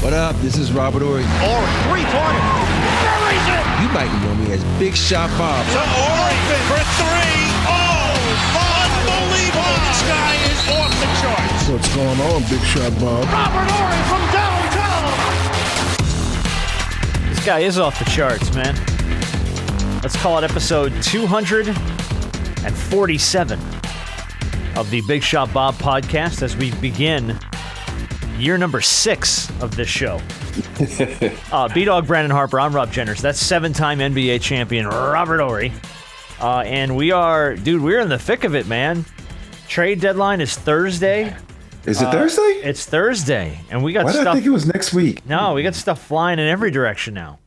What up? This is Robert Horry. Or three-pointer. Buries it! You might know me as Big Shot Bob. To Horry for three. Oh, unbelievable. This guy is off the charts. What's going on, Big Shot Bob? Robert Horry from downtown. This guy is off the charts, man. Let's call it episode 247 of the Big Shot Bob podcast as we begin year number 6 of this show. Dog Brandon Harper, I'm Rob Jenners. That's 7-time NBA champion Robert Horry. And we're in the thick of it, man. Trade deadline is Thursday. Is it Thursday? It's Thursday. And we got Why stuff. did I think it was next week? No, we got stuff flying in every direction now.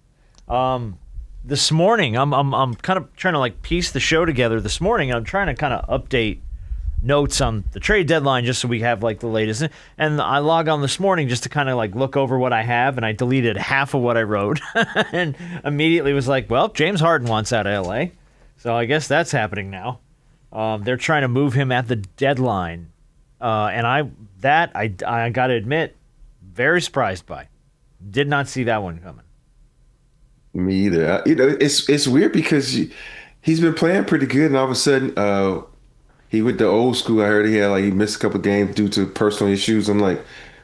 This morning, I'm kind of trying to piece the show together this morning. I'm trying to kind of update notes on the trade deadline just so we have the latest. And I log on this morning just to kind of look over what I have, and I deleted half of what I wrote and immediately was like, well, James Harden wants out of LA. So I guess that's happening now. They're trying to move him at the deadline. And I got to admit, very surprised by. Did not see that one coming. Me either. It's weird because he's been playing pretty good, and all of a sudden, he went to old school. I heard he missed a couple games due to personal issues. I'm like,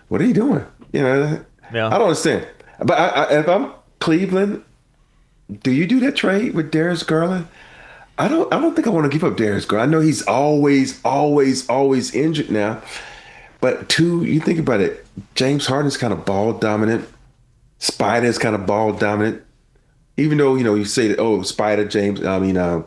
what are you doing? Yeah. I don't understand. But if I'm Cleveland, do you do that trade with Darius Garland? I don't think I want to give up Darius Garland. I know he's always injured now. But you think about it, James Harden's kind of ball dominant. Spider's kind of ball dominant. Even though, you say that, Spider, James, the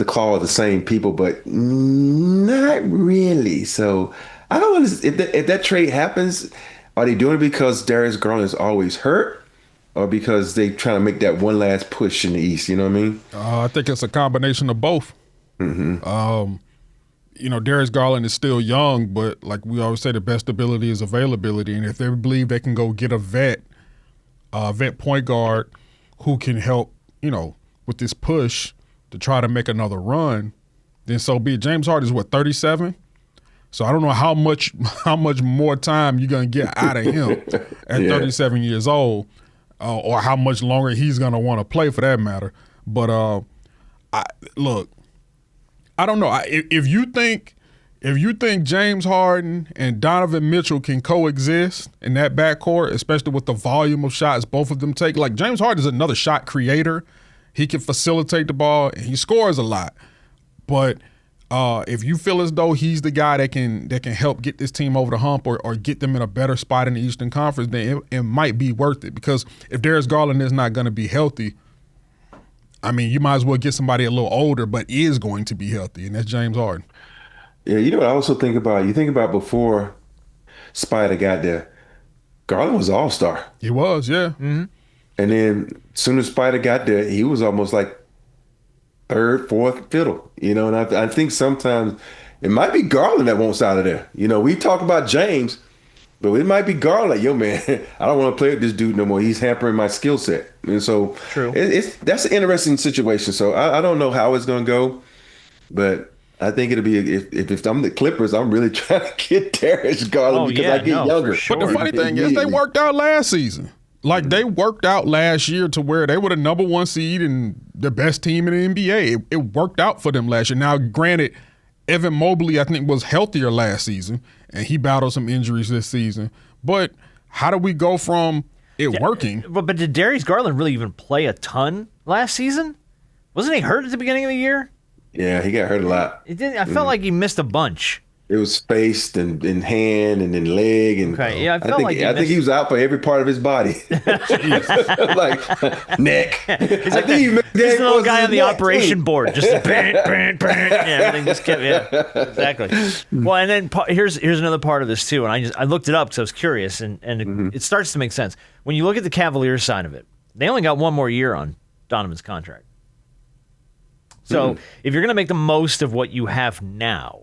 Claw are the same people, but not really. So I don't understand. If that trade happens, are they doing it because Darius Garland is always hurt, or because they trying to make that one last push in the East? You know what I mean? I think it's a combination of both. Mm-hmm. Darius Garland is still young, but like we always say, the best ability is availability. And if they believe they can go get a vet point guard who can help, with this push to try to make another run, then so be it. James Harden is 37? So I don't know how much more time you're going to get out of him at 37 years old, or how much longer he's going to want to play for that matter. But I don't know. If you think James Harden and Donovan Mitchell can coexist in that backcourt, especially with the volume of shots both of them take, James Harden is another shot creator. He can facilitate the ball, and he scores a lot. But if you feel as though he's the guy that can help get this team over the hump or get them in a better spot in the Eastern Conference, then it might be worth it. Because if Darius Garland is not going to be healthy, I mean, you might as well get somebody a little older but is going to be healthy, and that's James Harden. Yeah, what I also think about? You think about before Spider got there, Garland was all-star. He was, yeah. Mm-hmm. And then as soon as Spider got there, he was almost like third, fourth fiddle, and I think sometimes it might be Garland that wants out of there. We talk about James, but it might be Garland. Yo, man, I don't want to play with this dude no more. He's hampering my skill set. And so true. That's an interesting situation. So I don't know how it's going to go, but I think it'll be, if I'm the Clippers, I'm really trying to get Darius Garland because I get younger. Sure. But the funny thing is they worked out last season. They worked out last year to where they were the number 1 seed and the best team in the NBA. It worked out for them last year. Now, granted, Evan Mobley, I think, was healthier last season, and he battled some injuries this season. But how do we go from it working? But did Darius Garland really even play a ton last season? Wasn't he hurt at the beginning of the year? Yeah, he got hurt a lot. I felt like he missed a bunch. It was face and hand and then leg and okay. Yeah, I think he was out for every part of his body, like neck. He's like he's the little guy on the operation board, just everything just kept exactly. Well, and then here's another part of this too, and I looked it up because I was curious, and it starts to make sense when you look at the Cavaliers side of it. They only got one more year on Donovan's contract, so if you're going to make the most of what you have now.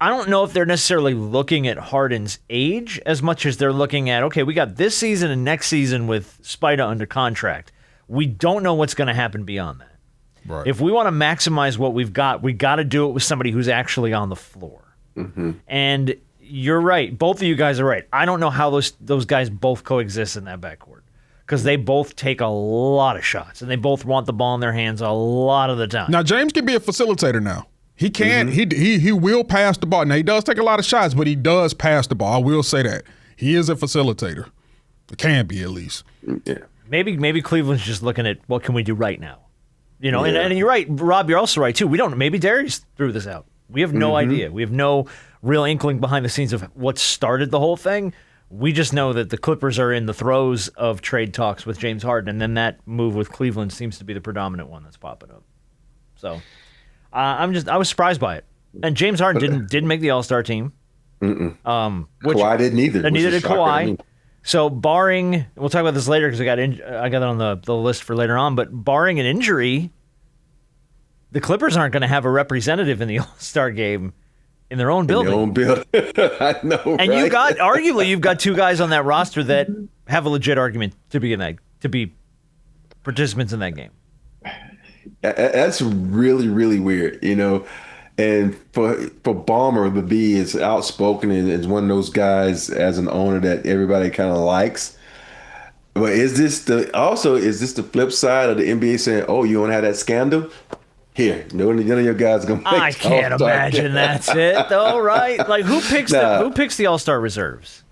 I don't know if they're necessarily looking at Harden's age as much as they're looking at, okay, we got this season and next season with Spida under contract. We don't know what's going to happen beyond that. Right. If we want to maximize what we've got, we got to do it with somebody who's actually on the floor. Mm-hmm. And you're right. Both of you guys are right. I don't know how those guys both coexist in that backcourt because they both take a lot of shots and they both want the ball in their hands a lot of the time. Now James can be a facilitator now. He can. He will pass the ball. Now he does take a lot of shots, but he does pass the ball. I will say that he is a facilitator. It can be at least. Yeah. Maybe Cleveland's just looking at what can we do right now. And you're right, Rob. You're also right too. We don't. Maybe Darius threw this out. We have no idea. We have no real inkling behind the scenes of what started the whole thing. We just know that the Clippers are in the throes of trade talks with James Harden, and then that move with Cleveland seems to be the predominant one that's popping up. So I was surprised by it. And James Harden didn't make the All-Star team. Kawhi didn't either. Neither did Kawhi. So barring, we'll talk about this later because I got it on the list for later on. But barring an injury, the Clippers aren't going to have a representative in the All-Star game in their own building. I know. And right? you've got two guys on that roster that have a legit argument to be participants in that game. That's really, really weird, And for Ballmer to be as outspoken and is one of those guys as an owner that everybody kind of likes. But is this the flip side of the NBA saying, "Oh, you want to have that scandal? Here, none of your guys are gonna make I can't imagine that's it though, right? Like who picks the All-Star reserves?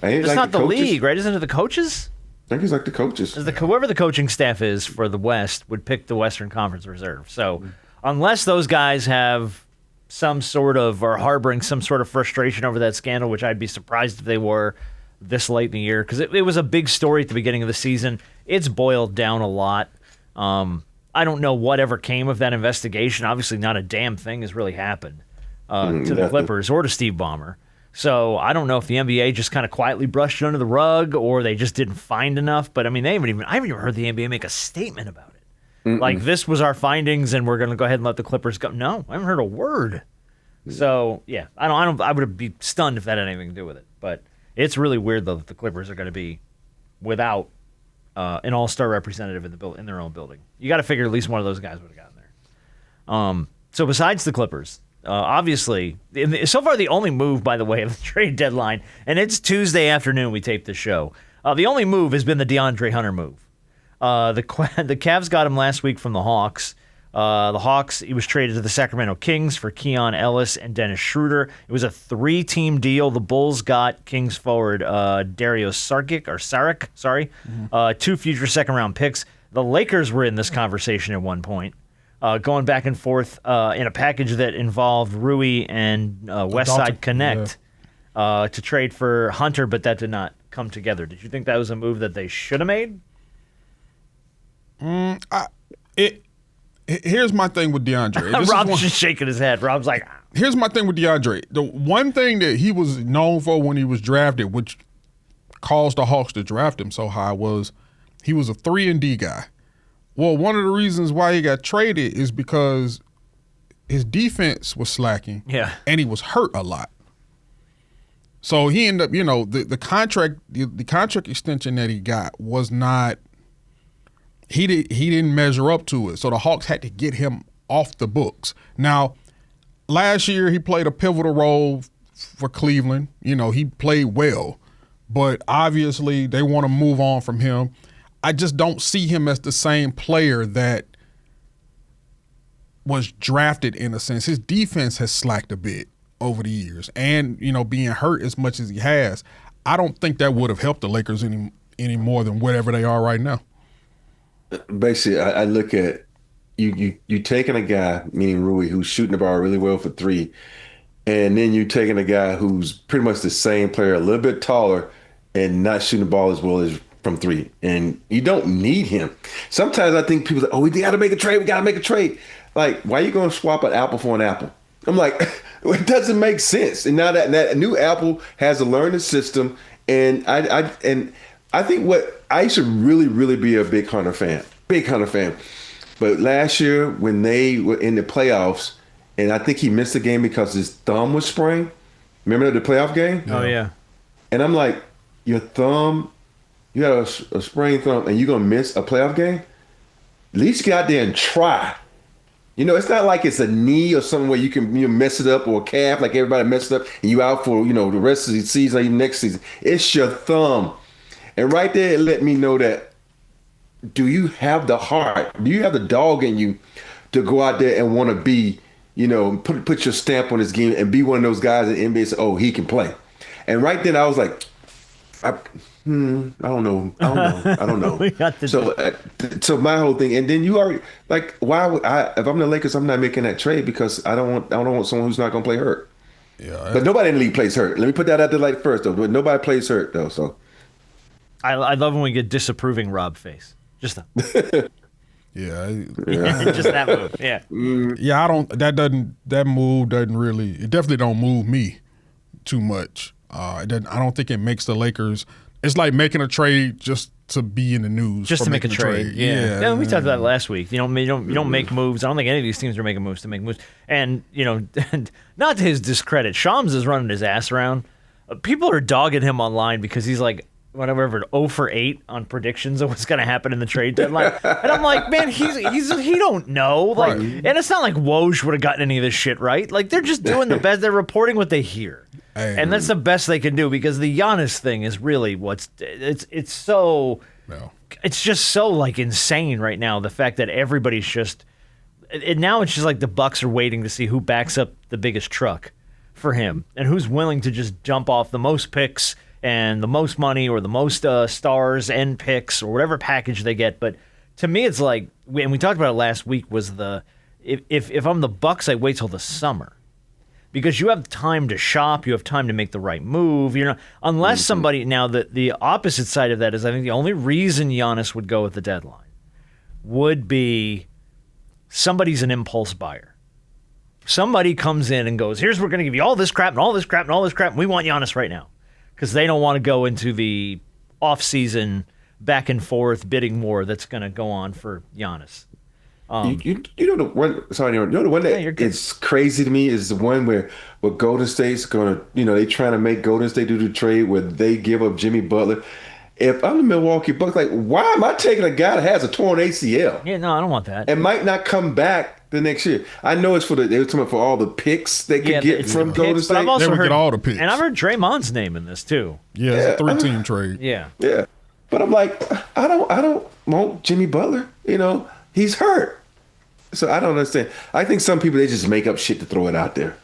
It's not the league, right? Isn't it the coaches? I think it's like the coaches. Whoever the coaching staff is for the West would pick the Western Conference reserve. So unless those guys have some sort of or harboring some sort of frustration over that scandal, which I'd be surprised if they were this late in the year, because it was a big story at the beginning of the season. It's boiled down a lot. I don't know whatever came of that investigation. Obviously, not a damn thing has really happened to the Clippers or to Steve Ballmer. So I don't know if the NBA just kind of quietly brushed it under the rug or they just didn't find enough. But I mean, I haven't even heard the NBA make a statement about it. Like, this was our findings and we're going to go ahead and let the Clippers go. No, I haven't heard a word. So yeah, I would be stunned if that had anything to do with it. But it's really weird though that the Clippers are going to be without an all-star representative in their own building. You got to figure at least one of those guys would have gotten there. So besides the Clippers, obviously, so far the only move, by the way, of the trade deadline, and it's Tuesday afternoon we taped the show, the only move has been the DeAndre Hunter move. The Cavs got him last week from the Hawks. The Hawks, he was traded to the Sacramento Kings for Keon Ellis and Dennis Schroeder. It was a 3-team deal. The Bulls got Kings forward Darius Saric, 2 future second-round picks. The Lakers were in this conversation at one point, going back and forth in a package that involved Rui and Westside Connect to trade for Hunter, but that did not come together. Did you think that was a move that they should have made? Here's my thing with DeAndre. Rob's just shaking his head. Rob's like, here's my thing with DeAndre. The one thing that he was known for when he was drafted, which caused the Hawks to draft him so high, was he was a 3-and-D guy. Well, one of the reasons why he got traded is because his defense was slacking. Yeah. And he was hurt a lot. So he ended up, the contract extension that he got was not. He didn't measure up to it, so the Hawks had to get him off the books. Now, last year he played a pivotal role for Cleveland. He played well, but obviously they want to move on from him. I just don't see him as the same player that was drafted in a sense. His defense has slacked a bit over the years, and being hurt as much as he has, I don't think that would have helped the Lakers any more than whatever they are right now. Basically, I look at you taking a guy, meaning Rui, who's shooting the ball really well for 3, and then you taking a guy who's pretty much the same player, a little bit taller, and not shooting the ball as well as from 3. And you don't need him. Sometimes I think people say, "Oh, we got to make a trade. We got to make a trade." Like, why are you going to swap an apple for an apple? I'm like, it doesn't make sense. And now that new apple has a learning system, and I think what I used to really, really be a big Hunter fan. But last year when they were in the playoffs, and I think he missed the game because his thumb was sprained. Remember the playoff game? Oh, yeah. And I'm like, your thumb, you got a sprained thumb, and you're going to miss a playoff game? At least get out there and try. It's not like it's a knee or something where you can mess it up, or a calf like everybody messed up and you out for the rest of the season or even next season. It's your thumb, and right there it let me know that. Do you have the heart? Do you have the dog in you to go out there and want to be, put your stamp on this game and be one of those guys in the NBA? Say, oh, he can play. And right then I was like, I don't know. So my whole thing, and then you already like, why would if I'm the Lakers, I'm not making that trade because I don't want someone who's not going to play hurt. Yeah, but nobody in the league plays hurt. Let me put that out there first though. But nobody plays hurt though. So I love when we get disapproving Rob face. Just that. Yeah. Just that move. Yeah. Yeah, that move doesn't really, it definitely don't move me too much. I don't think it makes the Lakers, it's like making a trade just to be in the news. Just to make a trade. Yeah. We talked about it last week. You don't make moves. I don't think any of these teams are making moves to make moves. And, not to his discredit, Shams is running his ass around. People are dogging him online because he's like, whatever, 0 for 8 on predictions of what's going to happen in the trade deadline. And I'm like, man, he don't know. Like, right. And it's not like Woj would have gotten any of this shit right. Like, they're just doing the best. They're reporting what they hear. And that's the best they can do, because the Giannis thing is really it's so it's just so like insane right now. The fact that everybody's just now it's just like the Bucks are waiting to see who backs up the biggest truck for him and who's willing to just jump off the most picks and the most money or the most stars and picks or whatever package they get. But to me, it's like, and we talked about it last week, was if I'm the Bucks, I wait till the summer. Because you have time to shop, you have time to make the right move. Unless somebody, now the opposite side of that is, I think the only reason Giannis would go at the deadline would be somebody's an impulse buyer. Somebody comes in and goes, here's, we're going to give you all this crap and all this crap and all this crap, and we want Giannis right now. Because they don't want to go into the off-season back and forth bidding war that's going to go on for Giannis. The one that is crazy to me is the one where Golden State's going to, they trying to make Golden State do the trade where they give up Jimmy Butler. If I'm the Milwaukee Bucks, like, why am I taking a guy that has a torn ACL? Yeah, no, I don't want that. And might not come back the next year. I know it's they were talking for all the picks they could get from Golden State. But I've also heard get all the picks. And I've heard Draymond's name in this too. Yeah, it's a 3-team trade. Yeah. Yeah. But I'm like, I don't want Jimmy Butler. He's hurt. So I don't understand. I think some people, they just make up shit to throw it out there.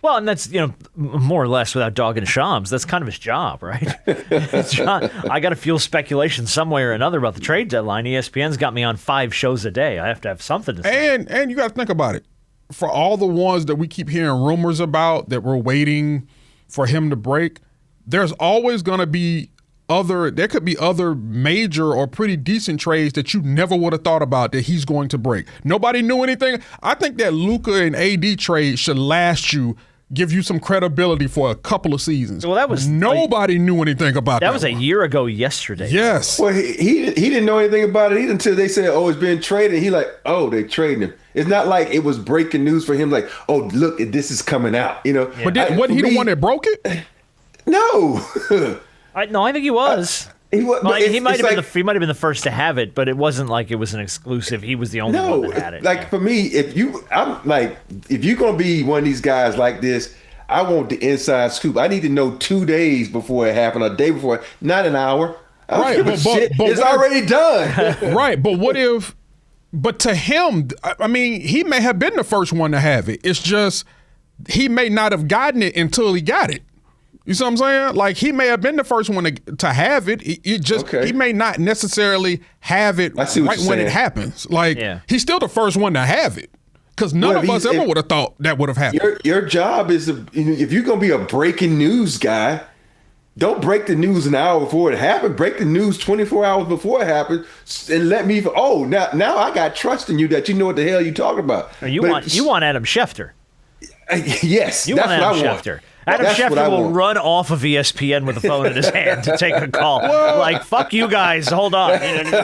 Well, and that's, more or less without dogging Shams. That's kind of his job, right? I got to fuel speculation some way or another about the trade deadline. ESPN's got me on 5 shows a day. I have to have something to say. And you got to think about it. For all the ones that we keep hearing rumors about that we're waiting for him to break, there's always going to be there could be other major or pretty decent trades that you never would have thought about that he's going to break. Nobody knew anything. I think that Luka and AD trade should give you some credibility for a couple of seasons. Well, that was nobody knew anything about that. That was a year ago yesterday. Yes. Well, he didn't know anything about it either until they said, "Oh, it's been traded." He like, "Oh, they traded him." It's not like it was breaking news for him. Like, "Oh, look, this is coming out." Yeah. But wasn't he the one that broke it? No. No, I think he was. He might have been the first to have it, but it wasn't like it was an exclusive. He was the only one that had it. Like for me, if you're gonna be one of these guys like this, I want the inside scoop. I need to know 2 days before it happened, a day before, not an hour. Right, but it's already done. Right, but what if? But to him, I mean, he may have been the first one to have it. It's just he may not have gotten it until he got it. You see what I'm saying? Like, he may have been the first one to have it. He may not necessarily have it right when it happens. Like, he's still the first one to have it. Because none of us ever would have thought that would have happened. Your job is, if you're going to be a breaking news guy, don't break the news an hour before it happened. Break the news 24 hours before it happened and let me, now I got trust in you that you know what the hell you're talking about. You want Adam Schefter. Yes, you want Adam Schefter. Adam Schefter will run off of ESPN with a phone in his hand to take a call. Like, fuck you guys, hold on.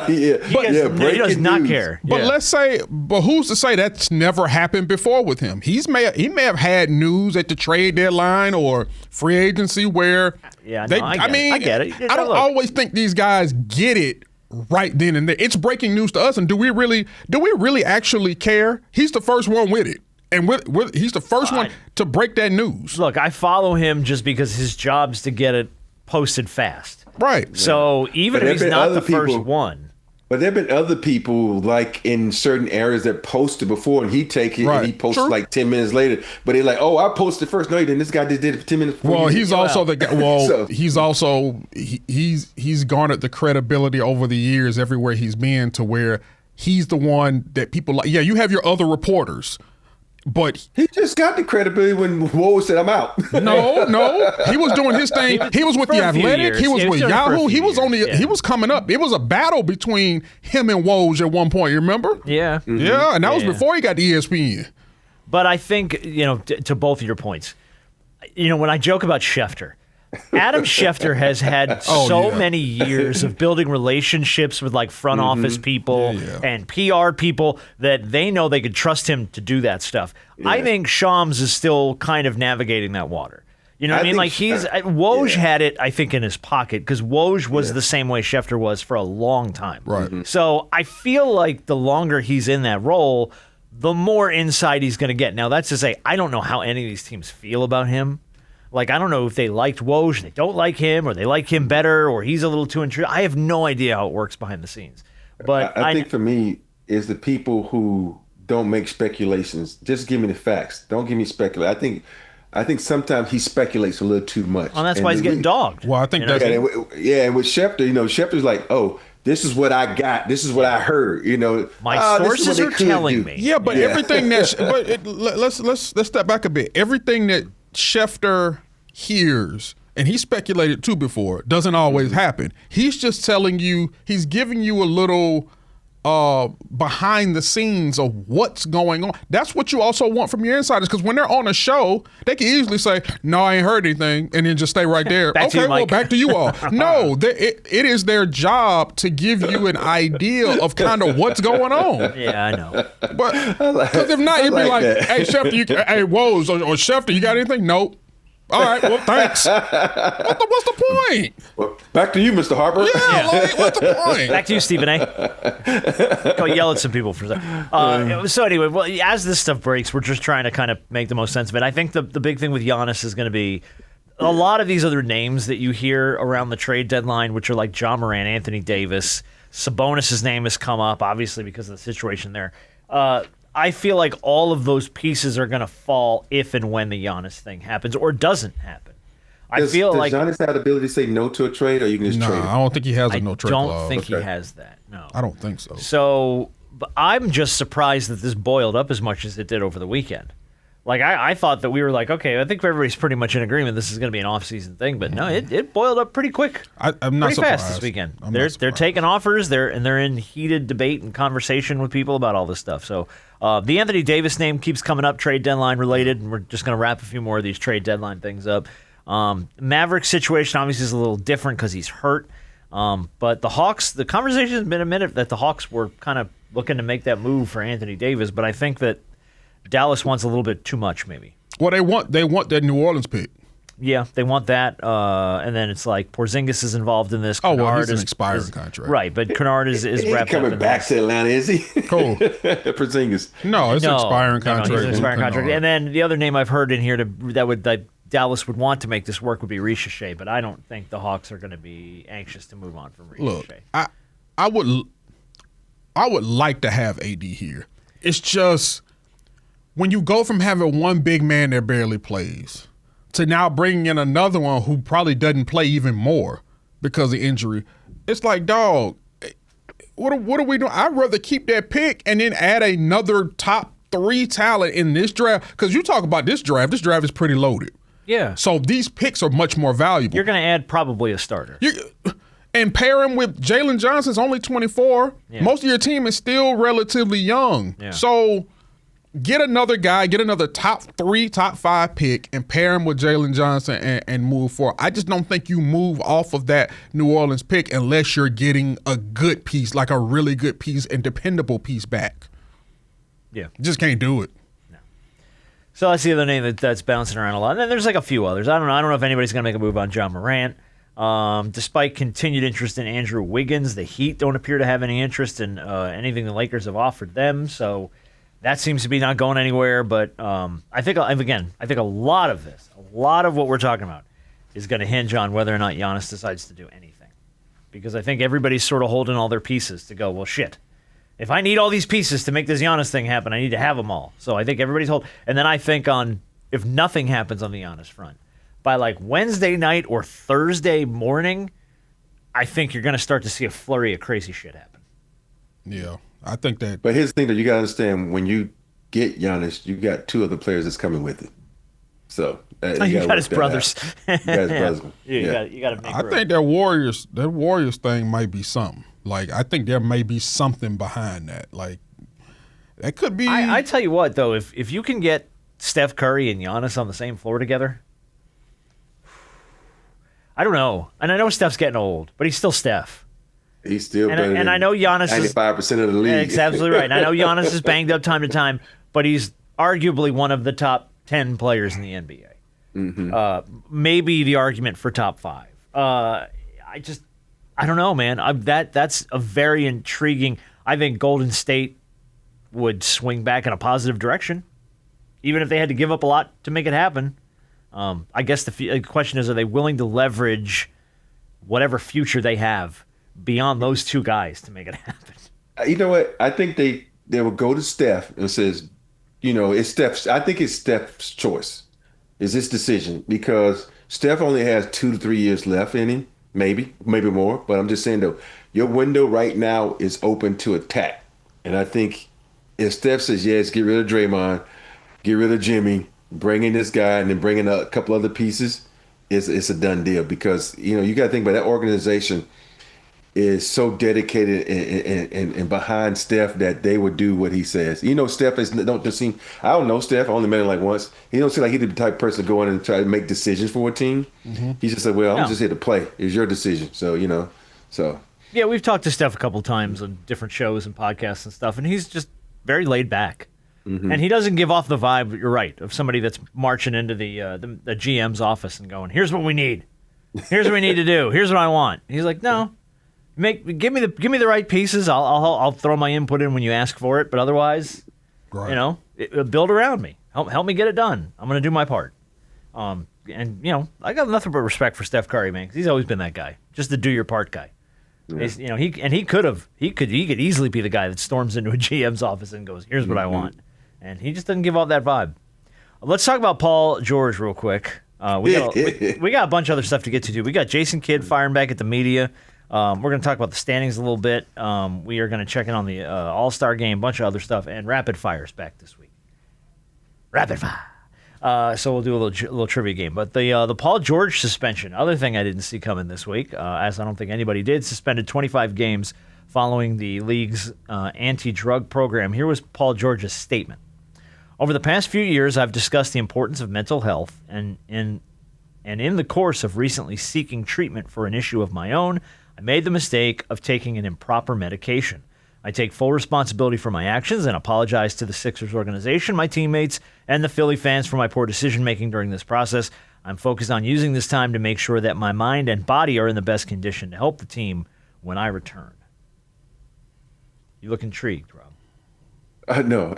He does not care. But let's say, who's to say that's never happened before with him? He may have had news at the trade deadline or free agency where I get it. I don't always think these guys get it right then and there. It's breaking news to us, and do we really actually care? He's the first one with it, and he's the first one to break that news. Look, I follow him just because his job's to get it posted fast. Right. So even if he's not the first one. But there have been other people like in certain areas that posted before, and he take it and he posts like 10 minutes later. But they're like, "Oh, I posted first." No, he didn't. This guy just did it for 10 minutes. Well, he's also the guy. Well, he's garnered the credibility over the years everywhere he's been to where he's the one that people like. Yeah, you have your other reporters. But he just got the credibility when Woj said, "I'm out." No, he was doing his thing. He was with The Athletic. He was with Yahoo. He was He was coming up. It was a battle between him and Woj at one point. You remember? Yeah, yeah, and that was before he got to ESPN. But I think to both of your points, when I joke about Schefter. Adam Schefter has had many years of building relationships with like front office people and PR people that they know they could trust him to do that stuff. Yeah. I think Shams is still kind of navigating that water. You know what I mean? Like Woj had it, I think, in his pocket because Woj was the same way Schefter was for a long time. Right. Mm-hmm. So I feel like the longer he's in that role, the more insight he's going to get. Now, that's to say, I don't know how any of these teams feel about him. Like, I don't know if they liked Woj, they don't like him, or they like him better, or he's a little too intrusive. I have no idea how it works behind the scenes. But I think for me is the people who don't make speculations. Just give me the facts. Don't give me speculation. I think sometimes he speculates a little too much. Well, that's why he's getting dogged. Well, I think that's and with Schefter, Schefter's like, "Oh, this is what I got. This is what I heard." My sources are telling me. Yeah, but everything let's step back a bit. Everything that Schefter hears, and he speculated too before, doesn't always happen. He's just telling you, he's giving you a little behind the scenes of what's going on. That's what you also want from your insiders, because when they're on a show, they can easily say, "No, I ain't heard anything," and then just stay right there. Back to you, Mike. Back to you all. No, it is their job to give you an idea of kind of what's going on. Yeah, I know. But because if not, you'd be like, "Hey, Schefter, hey, Woj, or Schefter, you got anything?" Nope. All right, well, thanks. What's the point? Well, back to you, Mr. Harper. Yeah, like, what's the point? Back to you, Stephen A. Go yell at some people for a second. So anyway, well, as this stuff breaks, we're just trying to kind of make the most sense of it. I think the big thing with Giannis is going to be a lot of these other names that you hear around the trade deadline, which are like John Morant, Anthony Davis, Sabonis' name has come up, obviously because of the situation there. I feel like all of those pieces are going to fall if and when the Giannis thing happens or doesn't happen. Does Giannis have the ability to say no to a trade, or you can just trade him? I don't think he has a no trade clause. I don't think he has that. No, I don't think so. So, but I'm just surprised that this boiled up as much as it did over the weekend. Like I thought that we were like, okay, I think everybody's pretty much in agreement this is going to be an off-season thing, but no, it boiled up pretty quick. I'm not pretty surprised. Fast this weekend. They're taking offers. They're in heated debate and conversation with people about all this stuff. So the Anthony Davis name keeps coming up, trade deadline related, and we're just going to wrap a few more of these trade deadline things up. Mavericks situation obviously is a little different because he's hurt. But the Hawks, the conversation has been a minute that the Hawks were kind of looking to make that move for Anthony Davis, but I think that Dallas wants a little bit too much, maybe. Well, they want that New Orleans pick. Yeah, they want that, and then it's like Porzingis is involved in this. Kennard he's an expiring contract, right? But Kennard is wrapped coming up back to Atlanta, is he? Cool. Porzingis. No, it's an expiring contract. He's an expiring contract. And then the other name I've heard in here that Dallas would want to make this work would be Ricochet, but I don't think the Hawks are going to be anxious to move on from Ricochet. Look, I would like to have AD here. It's just when you go from having one big man that barely plays to now bringing in another one who probably doesn't play even more because of injury, it's like, dog, what are we doing? I'd rather keep that pick and then add another top 3 talent in this draft, because you talk about this draft is pretty loaded. Yeah. So these picks are much more valuable. You're going to add probably a starter. And pair him with Jaylen Johnson's only 24. Yeah. Most of your team is still relatively young. Yeah. So get another guy, get another top 3, top 5 pick, and pair him with Jaylen Johnson and move forward. I just don't think you move off of that New Orleans pick unless you're getting a good piece, like a really good piece and dependable piece back. Yeah. Just can't do it. No. So that's the other name that's bouncing around a lot. And then there's like a few others. I don't know if anybody's going to make a move on John Morant. Despite continued interest in Andrew Wiggins, the Heat don't appear to have any interest in anything the Lakers have offered them. So that seems to be not going anywhere. But I think a lot of this, a lot of what we're talking about, is going to hinge on whether or not Giannis decides to do anything. Because I think everybody's sort of holding all their pieces to go, well, shit. If I need all these pieces to make this Giannis thing happen, I need to have them all. So I think everybody's holding. And then I think if nothing happens on the Giannis front, by like Wednesday night or Thursday morning, I think you're going to start to see a flurry of crazy shit happen. Yeah, I think that. But here's the thing that you got to understand: when you get Giannis, you got two other players that's coming with it. So you got his brothers. You got his brothers. You got to make I think that Warriors thing might be something. Like, I think there may be something behind that. Like, that could be. I tell you what, though, if you can get Steph Curry and Giannis on the same floor together, I don't know. And I know Steph's getting old, but he's still Steph. He's still better. And I know Giannis 95% of the league. That's absolutely right. And I know Giannis is banged up time to time, but he's arguably one of the top 10 players in the NBA. Mm-hmm. Maybe the argument for top 5. I don't know, man. That's a very intriguing. I think Golden State would swing back in a positive direction, even if they had to give up a lot to make it happen. I guess the question is, are they willing to leverage whatever future they have beyond those two guys to make it happen? You know what? I think they will go to Steph and says, it's Steph's. I think it's Steph's choice. Is his decision, because Steph only has 2 to 3 years left in him, maybe more. But I'm just saying, though, your window right now is open to attack. And I think if Steph says, yes, get rid of Draymond, get rid of Jimmy, bring in this guy, and then bring in a couple other pieces, it's a done deal. Because, you got to think about that organization is so dedicated and behind Steph that they would do what he says. Steph don't just seem. I don't know Steph. I only met him like once. He don't seem like he's the type of person to go in and try to make decisions for a team. Mm-hmm. He just said, "Well, I'm just here to play. It's your decision." So yeah, we've talked to Steph a couple times on different shows and podcasts and stuff, and he's just very laid back. Mm-hmm. And he doesn't give off the vibe, you're right, of somebody that's marching into the GM's office and going, "Here's what we need. Here's what we need to do. Here's what I want." And he's like, "No. Give me the right pieces. I'll throw my input in when you ask for it, but otherwise, right. Build around me. Help me get it done. I'm going to do my part." I got nothing but respect for Steph Curry, man, because he's always been that guy, just the do your part guy. Yeah. He could easily be the guy that storms into a GM's office and goes, "Here's what I want," and he just doesn't give off that vibe. Let's talk about Paul George real quick. We got a bunch of other stuff to get to too. We got Jason Kidd firing back at the media. We're going to talk about the standings a little bit. We are going to check in on the All-Star game, a bunch of other stuff, and Rapid Fire's back this week. Rapid Fire. So we'll do a little trivia game. But the Paul George suspension, other thing I didn't see coming this week, as I don't think anybody did, suspended 25 games following the league's anti-drug program. Here was Paul George's statement. "Over the past few years, I've discussed the importance of mental health, and in the course of recently seeking treatment for an issue of my own, I made the mistake of taking an improper medication. I take full responsibility for my actions and apologize to the Sixers organization, my teammates, and the Philly fans for my poor decision-making during this process. I'm focused on using this time to make sure that my mind and body are in the best condition to help the team when I return." You look intrigued, Rob. No,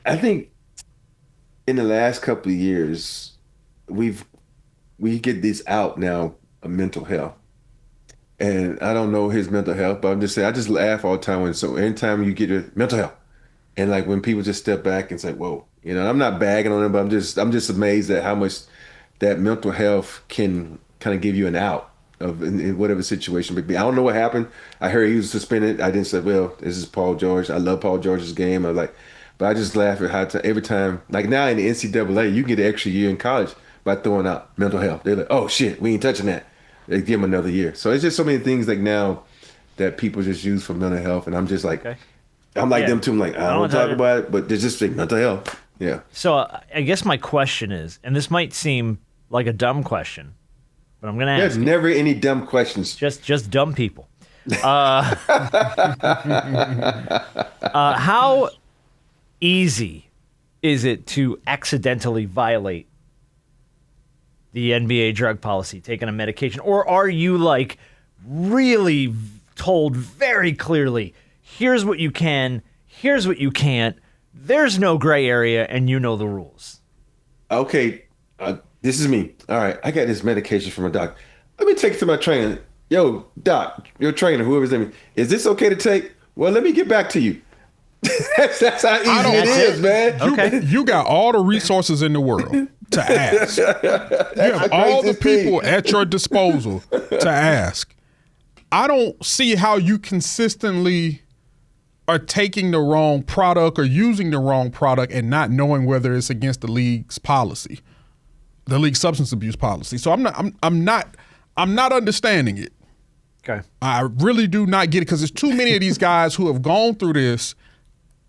I think in the last couple of years, we get this out now of mental health. And I don't know his mental health, but I'm just saying, I just laugh all the time anytime you get your mental health. And like when people just step back and say, whoa, I'm not bagging on him, but I'm just amazed at how much that mental health can kind of give you an out of in whatever situation may be. I don't know what happened. I heard he was suspended. I didn't say, well, this is Paul George. I love Paul George's game. But I just laugh at how every time, like now in the NCAA, you get an extra year in college by throwing out mental health. They're like, oh shit, we ain't touching that. They give him another year. So it's just so many things like now that people just use for mental health, and I'm just like, okay. I'm like them too. I'm like, I don't talk about it, but there's just like mental health. Yeah. So I guess my question is, and this might seem like a dumb question, but I'm going to ask. There's never any dumb questions. Just dumb people. How easy is it to accidentally violate the NBA drug policy, taking a medication? Or are you like really told very clearly, here's what you can, here's what you can't, there's no gray area, and you know the rules? Okay, this is me. All right, I got this medication from a doctor. Let me take it to my trainer. Yo, doc, your trainer, whoever's name is this okay to take? Well, let me get back to you. that's how easy it is, man. Okay. You got all the resources in the world to ask. You have all the people at your disposal to ask. I don't see how you consistently are taking the wrong product or using the wrong product and not knowing whether it's against the league's policy, the league's substance abuse policy. So I'm not understanding it. Okay. I really do not get it because there's too many of these guys who have gone through this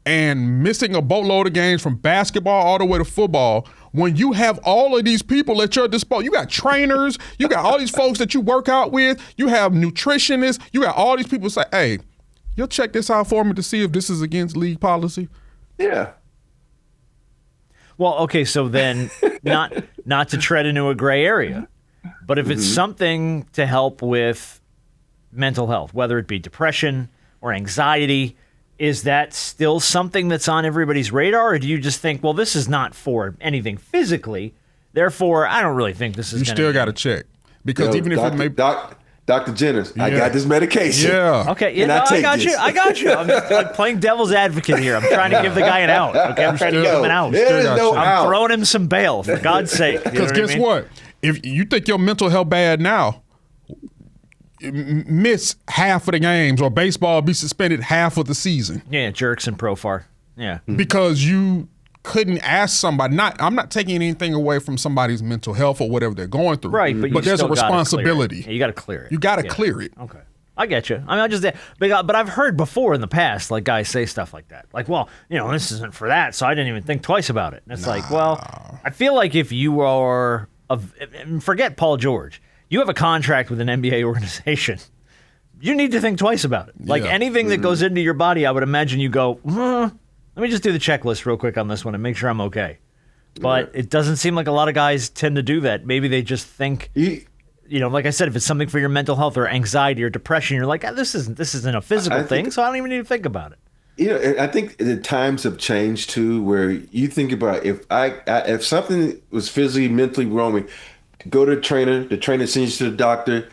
and missing a boatload of games from basketball all the way to football. When you have all of these people at your disposal, you got trainers, you got all these folks that you work out with, you have nutritionists, you got all these people say, hey, you'll check this out for me to see if this is against league policy? Yeah. Well, okay, so then not to tread into a gray area, but if it's something to help with mental health, whether it be depression or anxiety, is that still something that's on everybody's radar? Or do you just think, well, this is not for anything physically, therefore I don't really think this is You still got to check. Because even if it may... Dr. Jennings, I got this medication. Yeah. Okay, And I got you. I'm just like playing devil's advocate here. I'm trying to give the guy an out. Okay, I'm trying to give him an out. There's no I'm out. throwing him some bail, for God's sake. Because guess what? If you think your mental health bad now, miss half of the games, or baseball be suspended half of the season. Yeah, jerks and Profar. Yeah. Because you couldn't ask somebody. I'm not taking anything away from somebody's mental health or whatever they're going through. Right, but there's a still gotta responsibility. clear it. Yeah, you got to clear it. You got to clear it. Okay. I get you. I mean, but I've heard before in the past, like guys say stuff like that. Like, well, this isn't for that, so I didn't even think twice about it. And it's like, well, I feel like if you are, forget Paul George, you have a contract with an NBA organization, you need to think twice about it. Like anything that goes into your body, I would imagine you go, let me just do the checklist real quick on this one and make sure I'm okay. But it doesn't seem like a lot of guys tend to do that. Maybe they just think, like I said, if it's something for your mental health or anxiety or depression, you're like, this isn't a physical thing, so I don't even need to think about it. I think the times have changed too, where you think about if something was physically, mentally wrong with me, go to the trainer sends you to the doctor,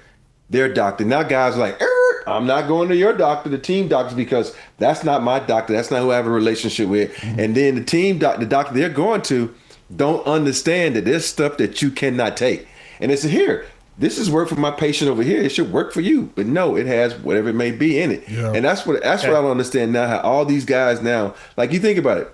their doctor. Now guys are like, I'm not going to your doctor, the team doctor, because that's not my doctor. That's not who I have a relationship with. And then the team doctor, the doctor they're going to, don't understand that there's stuff that you cannot take. And it's here. This is work for my patient over here. It should work for you. But no, it has whatever it may be in it. Yeah. And that's what I don't understand now, how all these guys now, like you think about it,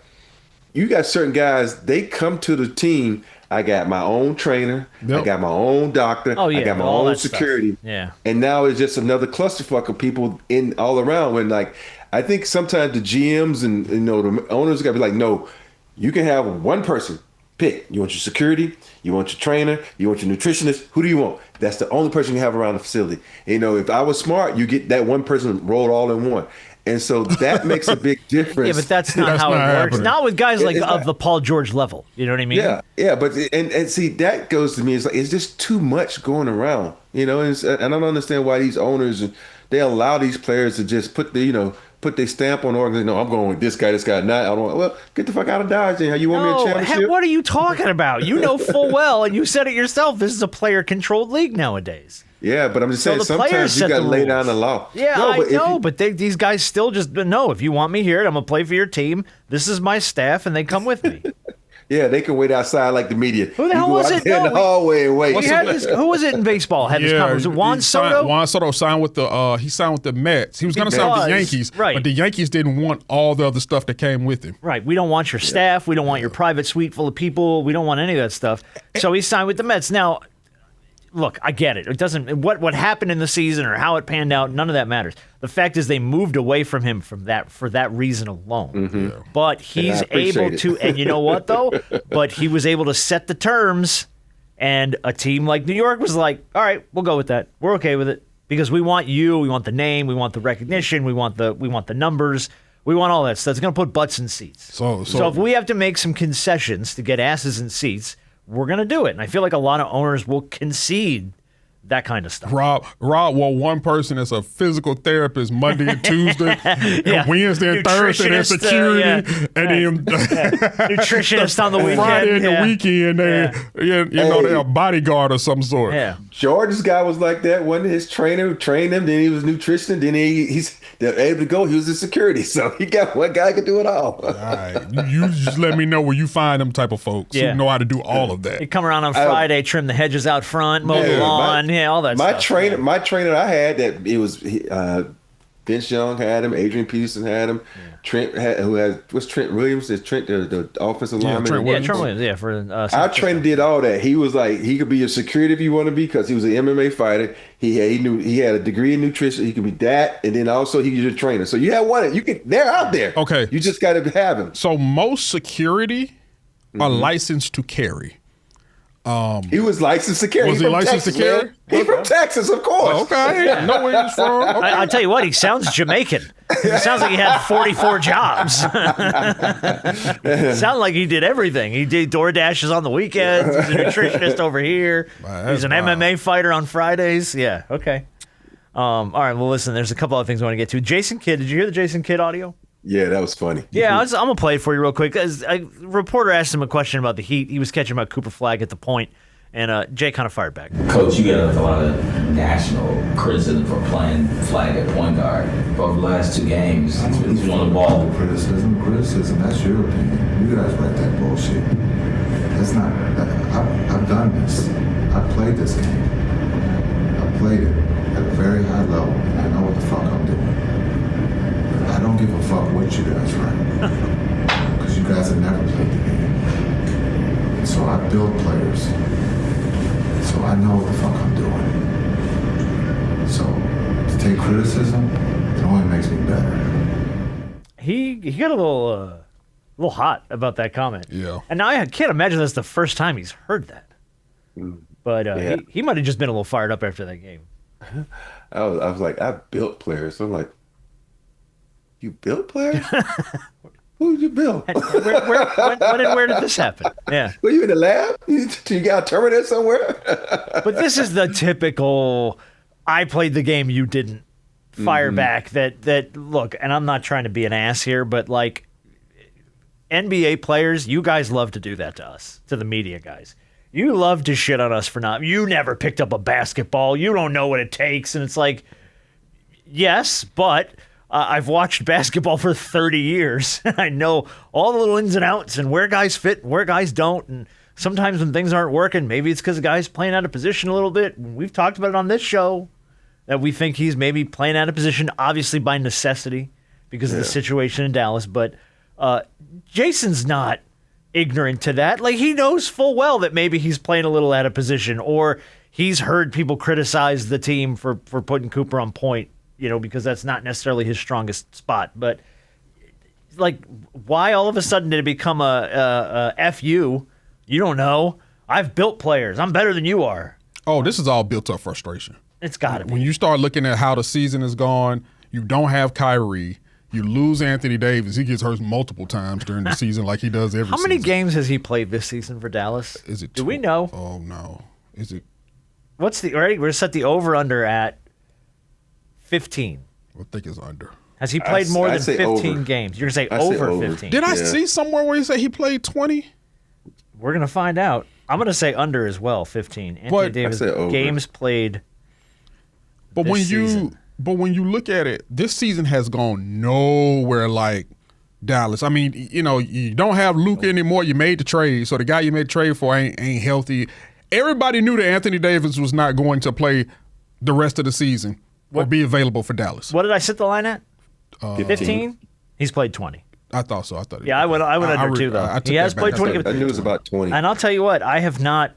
you got certain guys, they come to the team, I got my own trainer, I got my own doctor, I got my own security. Stuff. Yeah. And now it's just another clusterfuck of people in all around. When I think sometimes the GMs and the owners gotta be like, no, you can have one person. Pick. You want your security, you want your trainer, you want your nutritionist. Who do you want? That's the only person you have around the facility. If I was smart, you get that one person rolled all in one. And so that makes a big difference. Yeah, but that's not how it works. Happening. Not with guys of the Paul George level. You know what I mean? Yeah. But and see, that goes to me. It's like it's just too much going around. And I don't understand why these owners they allow these players to just put their stamp on the organization. No, I'm going with this guy. Not. I don't. Well, get the fuck out of Dodge. Then. You want me a championship? What are you talking about? You know full well, and you said it yourself. This is a player-controlled league nowadays. Yeah, but I'm just saying sometimes you got to lay down the law. Yeah, I know, but these guys still just no. If you want me here, I'm gonna play for your team. This is my staff, and they come with me. Yeah, they can wait outside like the media. Who the hell was it? In the hallway and wait. Who was it in baseball? Had this conversation? Was it Juan Soto? Juan Soto signed with the Mets. He was going to sign with the Yankees, but the Yankees didn't want all the other stuff that came with him. Right. We don't want your staff. We don't want your private suite full of people. We don't want any of that stuff. So he signed with the Mets. Now, look, I get it. It doesn't what happened in the season or how it panned out. None of that matters. The fact is, they moved away from him for that reason alone. Mm-hmm. But he's able to, and you know what though? But he was able to set the terms, and a team like New York was like, "All right, we'll go with that. We're okay with it because we want you. We want the name. We want the recognition. We want the numbers. We want all that stuff. It's going to put butts in seats. So if we have to make some concessions to get asses in seats, we're going to do it. And I feel like a lot of owners will concede that kind of stuff. Rob, well, one person is a physical therapist Monday and Tuesday, and Wednesday and Thursday they're security, and then nutritionist on the weekend. Friday and the weekend, they're a bodyguard of some sort. Yeah. Jordan's guy was like that. One his trainer trained him, then he was nutrition, then he's able to go. He was a security, so he got one guy could do it all. All right, you just let me know where you find them type of folks who know how to do all of that. You come around on Friday, trim the hedges out front, mow the lawn. All that stuff. My trainer I had that it was Vince Young had him, Adrian Peterson had him, Trent what's Trent Williams? Is Trent the offensive lineman? Trent Williams. For our trainer did all that. He was like he could be a security if you want to be because he was an MMA fighter. He had a degree in nutrition. He could be that, and then also he was a trainer. So you have one. They're out there. Okay, you just got to have him. So most security are licensed to carry. He was licensed to carry. Was he licensed to carry? He from Texas, of course. Okay, I know where he's from. Okay. I tell you what, he sounds Jamaican. It sounds like he had 44 jobs. Sounds like he did everything. He did DoorDashes on the weekends. He's a nutritionist over here. He's an MMA fighter on Fridays. Yeah, okay. All right, well, listen, there's a couple other things I want to get to. Jason Kidd, did you hear the Jason Kidd audio? Yeah, that was funny. Yeah, I'm going to play it for you real quick. A reporter asked him a question about the Heat. He was catching about Cooper Flag at the point, and Jay kind of fired back. Coach, you get a lot of national criticism for playing Flag at point guard. But over the last 2 games, he's been on the ball. Criticism, that's your opinion. You guys write that bullshit. That's not, I've done this. I've played this game. I've played it at a very high level, and I know what the fuck I'm doing. I don't give a fuck what you guys write, because you guys have never played the game. So I build players, so I know what the fuck I'm doing. So to take criticism, it only makes me better. He got a little hot about that comment. Yeah. And now I can't imagine that's the first time he's heard that. But he might have just been a little fired up after that game. I was like, I built players. So I'm like, you built players? Who did you build? Where did this happen? Yeah. Were you in the lab? You got a Terminator somewhere? But this is the typical, I played the game, you didn't fire back. That look, and I'm not trying to be an ass here, but like NBA players, you guys love to do that to us, to the media guys. You love to shit on us for not, you never picked up a basketball. You don't know what it takes. And it's like, yes, but I've watched basketball for 30 years. I know all the little ins and outs and where guys fit and where guys don't. And sometimes when things aren't working, maybe it's because the guy's playing out of position a little bit. We've talked about it on this show that we think he's maybe playing out of position, obviously by necessity because of the situation in Dallas. But Jason's not ignorant to that. Like, he knows full well that maybe he's playing a little out of position, or he's heard people criticize the team for putting Cooper on point, because that's not necessarily his strongest spot. But like, why all of a sudden did it become a F you? You don't know. I've built players. I'm better than you are. Oh, this is all built up frustration. It's got to be. When you start looking at how the season is gone, you don't have Kyrie. You lose Anthony Davis. He gets hurt multiple times during the season like he does every season. How many games has he played this season for Dallas? Is it? Do we know? Oh, no. Is it? What's the, right? We're going to set the over-under at 15. I think it's under. Has he played more than 15 over. games? You're going to say over 15. Did I see somewhere where he said he played 20? We're going to find out. I'm going to say under as well, 15. Anthony Davis games played this season. But when you look at it, this season has gone nowhere like Dallas. I mean, you don't have Luka anymore. You made the trade, so the guy you made the trade for ain't healthy. Everybody knew that Anthony Davis was not going to play the rest of the season or be available for Dallas. What did I set the line at? 15? He's played 20. I thought so. Yeah, I went under too, though. He has played 20. I knew it was about 20. And I'll tell you what, I have not.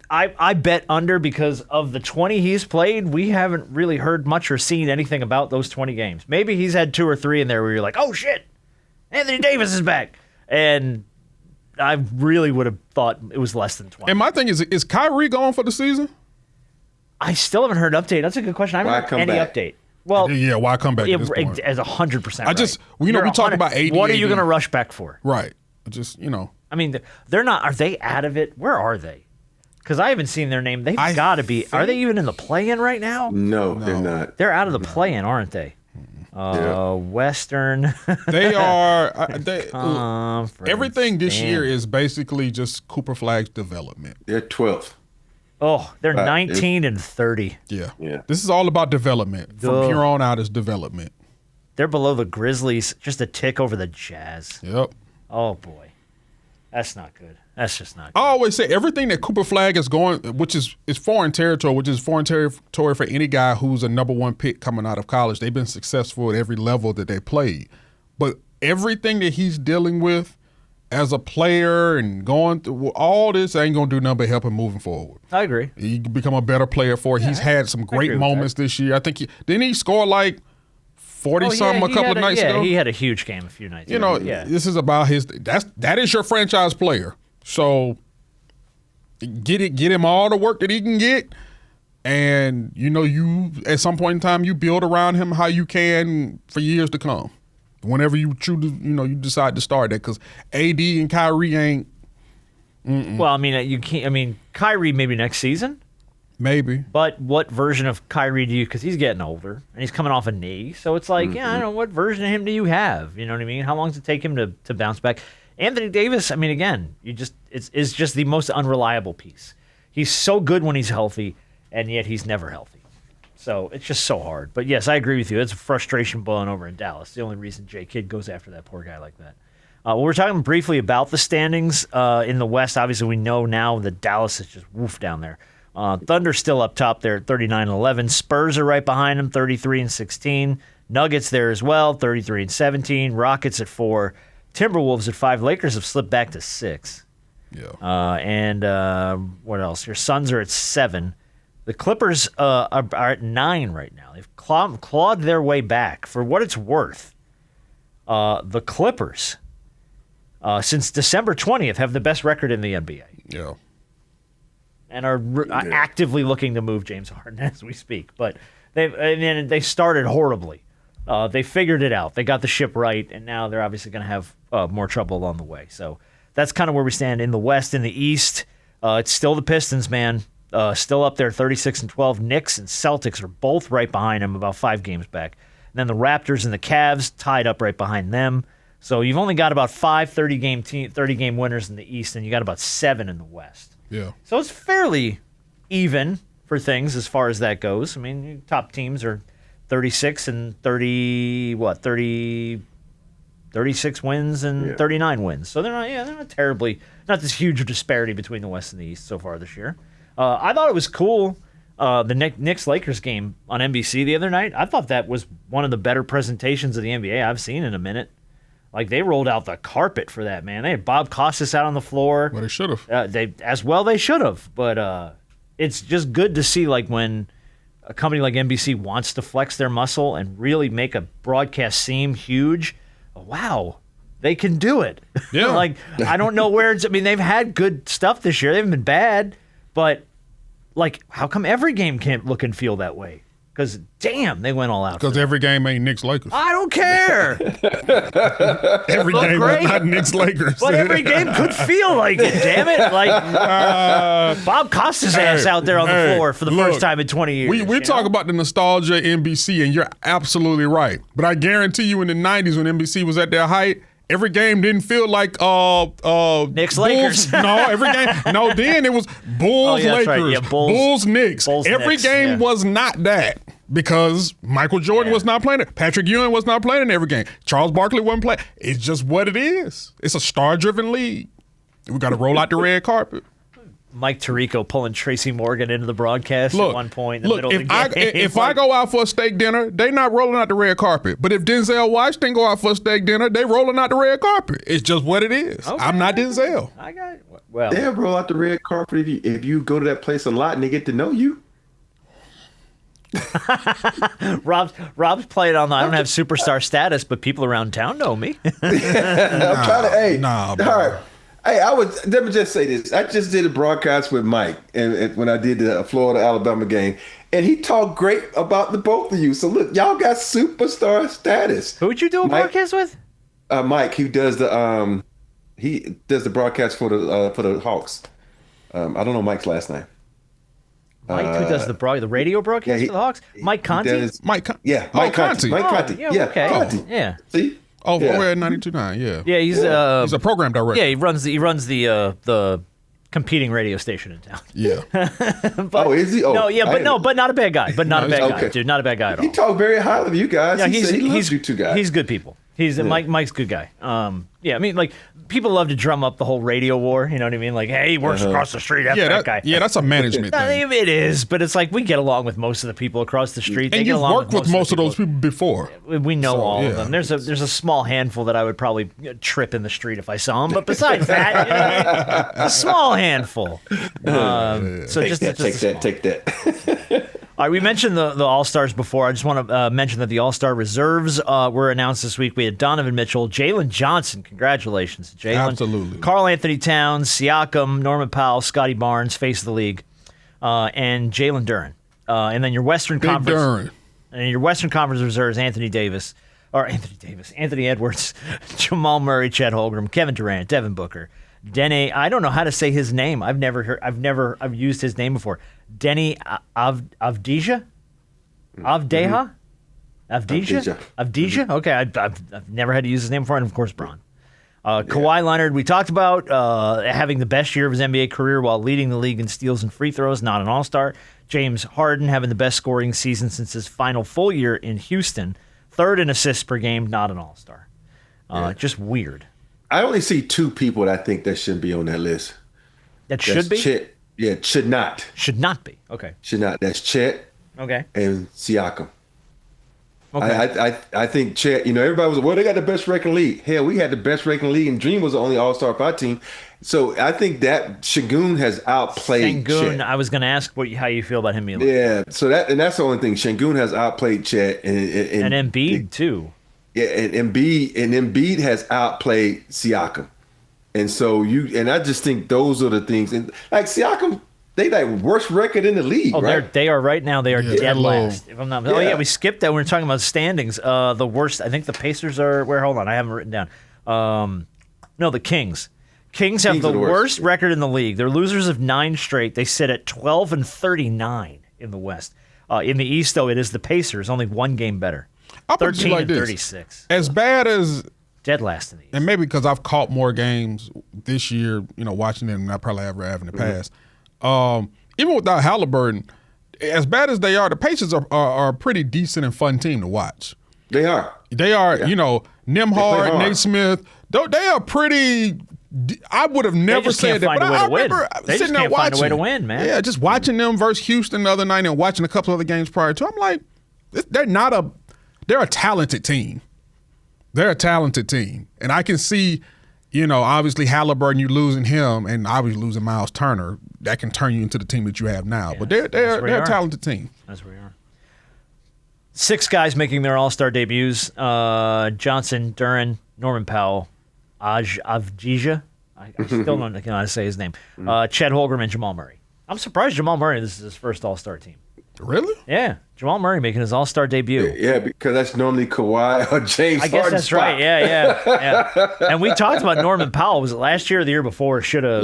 I bet under because of the 20 he's played. We haven't really heard much or seen anything about those 20 games. Maybe he's had 2 or 3 in there where you're like, oh shit, Anthony Davis is back. And I really would have thought it was less than 20. And my thing is Kyrie gone for the season? I still haven't heard an update. That's a good question. I haven't heard any update. Well, yeah, why come back at this point? As 100%. I just, we talk about AD. What are you going to rush back for? Right. Just, I mean, they're not. Are they out of it? Where are they? Because I haven't seen their name. They've got to be. Are they even in the play-in right now? No, they're not. They're out of the play-in, aren't they? Western. They are. Everything this Damn. year is basically just Cooper Flag's development. They're 12th. Oh, they're 19 and 30. Yeah. Yeah. This is all about development. From here on out is development. They're below the Grizzlies, just a tick over the Jazz. Yep. Oh, boy. That's not good. That's just not I good. always say everything that Cooper Flag is going, which is foreign territory, which is foreign territory for any guy who's a number one pick coming out of college. They've been successful at every level that they played. But everything that he's dealing with as a player and going through all this ain't going to do nothing but help him moving forward. I agree. He can become a better player for it. He's had some agree great with moments this year. I think didn't he score like 40-something a couple of nights ago? Yeah, he had a huge game a few nights You ago. know, yeah. this is about that is your franchise player. So get him all the work that he can get, and you at some point in time you build around him how you can for years to come. Whenever you choose, you decide to start that, because AD and Kyrie ain't. Well, I mean, you can't. I mean, Kyrie maybe next season. Maybe. But what version of Kyrie do you? Because he's getting older and he's coming off a knee, so it's like, I don't know, what version of him do you have? You know what I mean? How long does it take him to bounce back? Anthony Davis, I mean, again, it's just the most unreliable piece. He's so good when he's healthy, and yet he's never healthy. So it's just so hard. But yes, I agree with you. It's a frustration blowing over in Dallas. The only reason J. Kidd goes after that poor guy like that. We're talking briefly about the standings in the West. Obviously, we know now that Dallas is just woof down there. Thunder's still up top there at 39-11. Spurs are right behind them, 33-16. Nuggets there as well, 33-17. Rockets at 4. Timberwolves at 5. Lakers have slipped back to 6. Yeah. And what else? Your Suns are at 7. The Clippers are at 9 right now. They've clawed their way back. For what it's worth, the Clippers, since December 20th, have the best record in the NBA. Yeah. And are actively looking to move James Harden as we speak. But they started horribly. They figured it out. They got the ship right, and now they're obviously going to have more trouble along the way. So that's kind of where we stand in the West. In the East, it's still the Pistons, man. Still up there, 36-12. Knicks and Celtics are both right behind them, about 5 games back. And then the Raptors and the Cavs tied up right behind them. So you've only got about 5 30-game winners in the East, and you got about 7 in the West. Yeah. So it's fairly even for things as far as that goes. I mean, top teams are 36 and 36 wins and 39 wins. So they're not terribly, not this huge disparity between the West and the East so far this year. I thought it was cool. The Knicks-Lakers game on NBC the other night, I thought that was one of the better presentations of the NBA I've seen in a minute. Like, they rolled out the carpet for that, man. They had Bob Costas out on the floor. Well, they should have. They should have. But it's just good to see, like, when a company like NBC wants to flex their muscle and really make a broadcast seem huge. Wow, they can do it. Yeah. Like, I don't know where it's. I mean, they've had good stuff this year. They haven't been bad, but like, how come every game can't look and feel that way? Because damn, they went all out. Because every game ain't Knicks Lakers. I don't care. Every Look game great. is not Knicks Lakers. But every game could feel like it. Damn it! Like Bob Costas' ass out there on the floor for the first time in 20 years. We talk about the nostalgia of NBC, and you're absolutely right. But I guarantee you, in the '90s when NBC was at their height, every game didn't feel like Knicks Bulls. Lakers. No, every game. No, then it was Bulls that's Lakers, right. Yeah, Bulls Knicks. Bulls, every Knicks, game yeah. was not that because Michael Jordan was not playing it. Patrick Ewing was not playing in every game. Charles Barkley wasn't playing. It's just what it is. It's a star-driven league. We got to roll out the red carpet. Mike Tirico pulling Tracy Morgan into the broadcast at one point in the middle of the game. If I go out for a steak dinner, they not rolling out the red carpet. But if Denzel Washington go out for a steak dinner, they rolling out the red carpet. It's just what it is. Okay. I'm not Denzel. I got it. Well, They'll roll out the red carpet if you go to that place a lot and they get to know you. Rob's played on the I don't have superstar status, but people around town know me. I'm trying to. Hey, nah, all bro. right. Hey, let me just say this. I just did a broadcast with Mike and when I did the Florida-Alabama game, and he talked great about the both of you. So look, y'all got superstar status. Who'd you do a broadcast with? Mike, who does the He does the broadcast for the Hawks. I don't know Mike's last name. Mike, who does the radio broadcast for the Hawks? Mike Conti? Mike Conti. Mike Conti. Yeah, okay. Conti. Yeah. See? Oh, we're at 92.9, yeah. Yeah, he's a program director. Yeah, he runs the competing radio station in town. Yeah. Is he? Oh, but not a bad guy. But not a bad guy, dude. Not a bad guy at all. He talked very highly of you guys. Yeah, he loves you two guys. He's good people. Mike's a good guy. I mean, like, people love to drum up the whole radio war. You know what I mean? Like, hey, he works across the street. That guy. Yeah, that's a management thing. It is, but it's like we get along with most of the people across the street. And you've worked with most of those people before. We know all of them. There's a small handful that I would probably trip in the street if I saw them. But besides that, a small handful. So take that. All right, we mentioned the All-Stars before. I just want to mention that the All-Star reserves were announced this week. We had Donovan Mitchell, Jaylen Johnson. Congratulations, Jaylen. Absolutely. Karl Anthony Towns, Siakam, Norman Powell, Scotty Barnes, face of the league, and Jalen Duren. And then your Western Conference. Duren. And your Western Conference reserves, Anthony Edwards, Jamal Murray, Chet Holmgren, Kevin Durant, Devin Booker, Dene. I don't know how to say his name. I've used his name before. Denny Avdija? Avdeja? Avdija? Okay, I've never had to use his name before, and of course, Bron. Kawhi Leonard, we talked about having the best year of his NBA career while leading the league in steals and free throws, not an all-star. James Harden having the best scoring season since his final full year in Houston. Third in assists per game, not an all-star. Just weird. I only see two people that I think that shouldn't be on that list. That's should be? Should not. Should not be. Okay. Should not. That's Chet. Okay. And Siakam. Okay. I think Chet, everybody was, well, they got the best record in the league. Hell, we had the best record in the league, and Dream was the only all-star for our team. So I think that Şengün has outplayed Chet. I was going to ask how you feel about him being Yeah, so that's the only thing. Şengün has outplayed Chet. And Embiid, too. Yeah, and Embiid has outplayed Siakam. And so I just think those are the things. And like Siakam, they like worst record in the league, right? They are right now. They are dead last. If I'm not. Oh yeah, we skipped that. We were talking about standings. The worst. I think the Pacers are. Hold on, I haven't written down. No, the Kings. Kings have the worst record in the league. They're losers of 9 straight. They sit at 12-39 in the West. In the East, though, it is the Pacers, only 1 game better. 13-36. As bad as dead last in the East. And maybe because I've caught more games this year, watching them than I probably ever have in the past. Even without Halliburton, as bad as they are, the Pacers are a pretty decent and fun team to watch. They are. Nembhard, Nate Smith, they are pretty. I would have never said that, but I remember sitting there watching. Find a way to win, man. Yeah, just watching them versus Houston the other night and watching a couple other games prior to. I'm like, they're a talented team. They're a talented team, and I can see, obviously Halliburton, you losing him, and obviously losing Miles Turner, that can turn you into the team that you have now. But they're a talented team. That's where you are. 6 guys making their All-Star debuts: Johnson, Duren, Norman Powell, Avdija. I still don't know how to say his name. Chet Holmgren and Jamal Murray. I'm surprised Jamal Murray. This is his first All-Star team. Really? Yeah, Jamal Murray making his All-Star debut. Yeah, because that's normally Kawhi or James Harden. I guess that's right. Yeah. And we talked about Norman Powell. Was it last year or the year before? Should have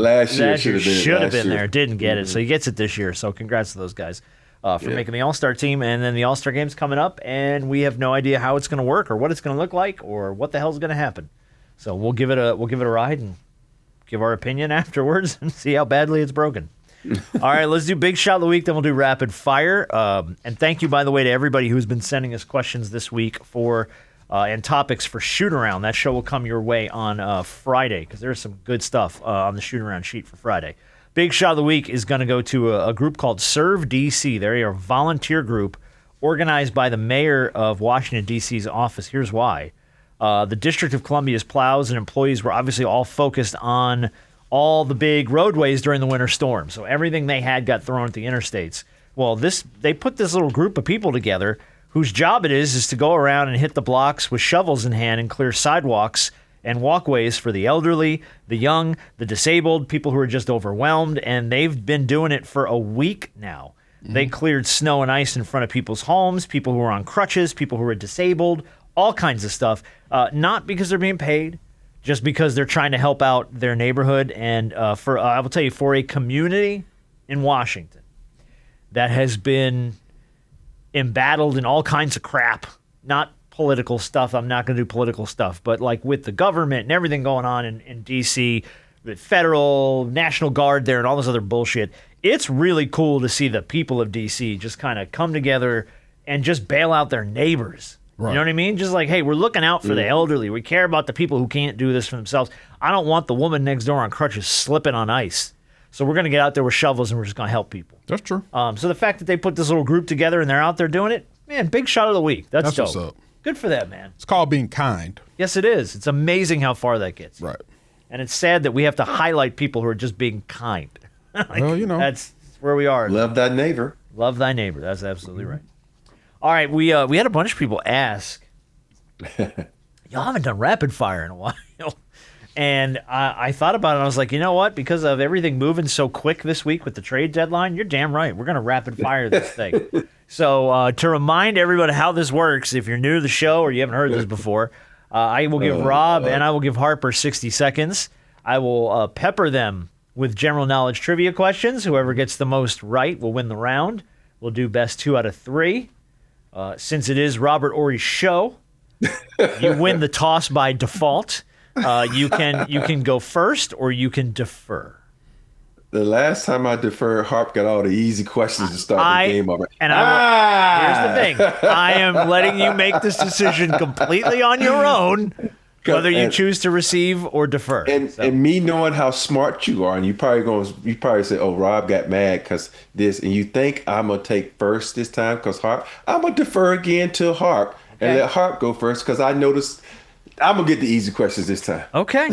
been there. Didn't get it, so he gets it this year. So congrats to those guys for making the All-Star team. And then the All-Star game's coming up, and we have no idea how it's going to work or what it's going to look like or what the hell's going to happen. So we'll give it a ride and give our opinion afterwards and see how badly it's broken. All right, let's do Big Shot of the Week, then we'll do Rapid Fire. And thank you, by the way, to everybody who's been sending us questions this week and topics for Shoot-Around. That show will come your way on Friday because there's some good stuff on the Shoot-Around sheet for Friday. Big Shot of the Week is going to go to a group called Serve DC. They're a volunteer group organized by the mayor of Washington, D.C.'s office. Here's why. The District of Columbia's plows and employees were obviously all focused on all the big roadways during the winter storm. So everything they had got thrown at the interstates. Well, they put this little group of people together whose job it is to go around and hit the blocks with shovels in hand and clear sidewalks and walkways for the elderly, the young, the disabled, people who are just overwhelmed. And they've been doing it for a week now. Mm-hmm. They cleared snow and ice in front of people's homes, people who are on crutches, people who are disabled, all kinds of stuff. Not because they're being paid, just because they're trying to help out their neighborhood. And I will tell you, for a community in Washington that has been embattled in all kinds of crap, not political stuff. I'm not going to do political stuff, but like with the government and everything going on in D.C., the federal, National Guard there, and all this other bullshit. It's really cool to see the people of D.C. just kind of come together and just bail out their neighbors. Right. You know what I mean? Just like, hey, we're looking out for the elderly. We care about the people who can't do this for themselves. I don't want the woman next door on crutches slipping on ice. So we're going to get out there with shovels and we're just going to help people. That's true. So the fact that they put this little group together and they're out there doing it, man, big shot of the week. That's dope. What's up. Good for that, man. It's called being kind. Yes, it is. It's amazing how far that gets. Right. And it's sad that we have to highlight people who are just being kind. Well, That's where we are. Love thy neighbor. Love thy neighbor. That's absolutely right. All right, we had a bunch of people ask, y'all haven't done rapid fire in a while. And I thought about it, and I was like, you know what? Because of everything moving so quick this week with the trade deadline, you're damn right. We're going to rapid fire this thing. So to remind everyone how this works, if you're new to the show or you haven't heard this before, I will give Rob and I will give Harper 60 seconds. I will pepper them with general knowledge trivia questions. Whoever gets the most right will win the round. We'll do best 2 out of 3. Since it is Robert Horry's show, you win the toss by default. You can go first or you can defer. The last time I deferred, Harp got all the easy questions to start the game over. And here's the thing. I am letting you make this decision completely on your own, whether you choose to receive or defer. And me knowing how smart you are, and you probably say, "Oh, Rob got mad because this," and you think I'm gonna take first this time because Harp. I'm gonna defer again to Harp and let Harp go first because I noticed I'm gonna get the easy questions this time. Okay.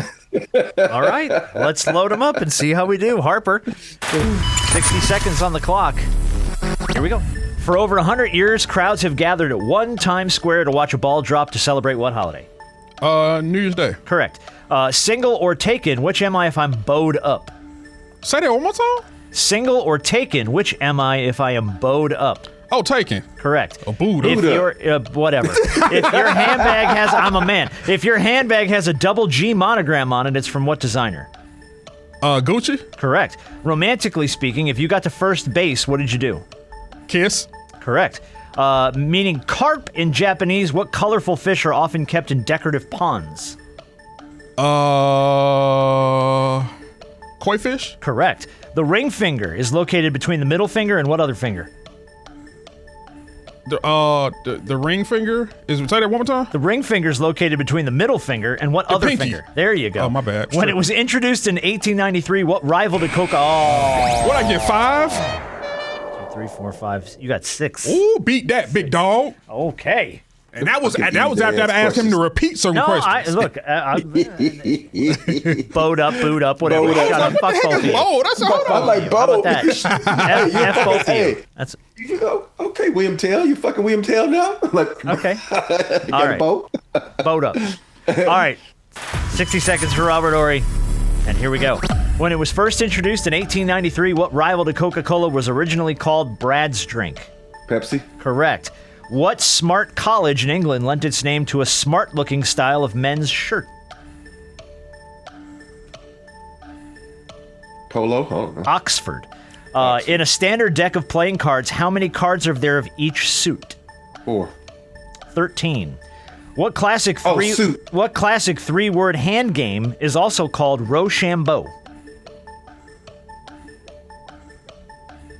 All right. Let's load them up and see how we do. Harper, 60 seconds on the clock. Here we go. For over 100 years, crowds have gathered at one Times Square to watch a ball drop to celebrate what holiday? New Year's Day. Correct. Single or taken, which am I if I'm bowed up? Say that one more time. Single or taken, which am I if I am bowed up? Oh, taken. Correct. A booed If your whatever. If your handbag has, I'm a man. If your handbag has a double G monogram on it, it's from what designer? Gucci. Correct. Romantically speaking, if you got to first base, what did you do? Kiss. Correct. Meaning carp in Japanese, what colorful fish are often kept in decorative ponds? Koi fish. Correct. The ring finger is located between the middle finger and what other finger? The ring finger is. Say that one more time. The ring finger is located between the middle finger and what other pinky. finger? There you go. Oh, my bad. When it was introduced in 1893, what rival did Coca? Oh. What I get 5? 2, 3, 4, 5. You got 6. Ooh, beat that, big dog. Okay. And that was after I asked him to repeat certain questions. Bowed up, booed up, whatever. Bowed up. Shut up. Fuck both of you. Oh, that's all. I like How about both. that? F both of you. That's You go, okay, William Tell. You fucking William Tell now? Like, okay. you All got right. a boat? Bowed up. All right. 60 seconds for Robert Horry. And here we go. When it was first introduced in 1893, what rival to Coca-Cola was originally called Brad's Drink? Pepsi? Correct. What smart college in England lent its name to a smart-looking style of men's shirt? Polo? Oh, no. Oxford. In a standard deck of playing cards, how many cards are there of each suit? 4. 13. What classic suit. What classic 3-word hand game is also called Rochambeau?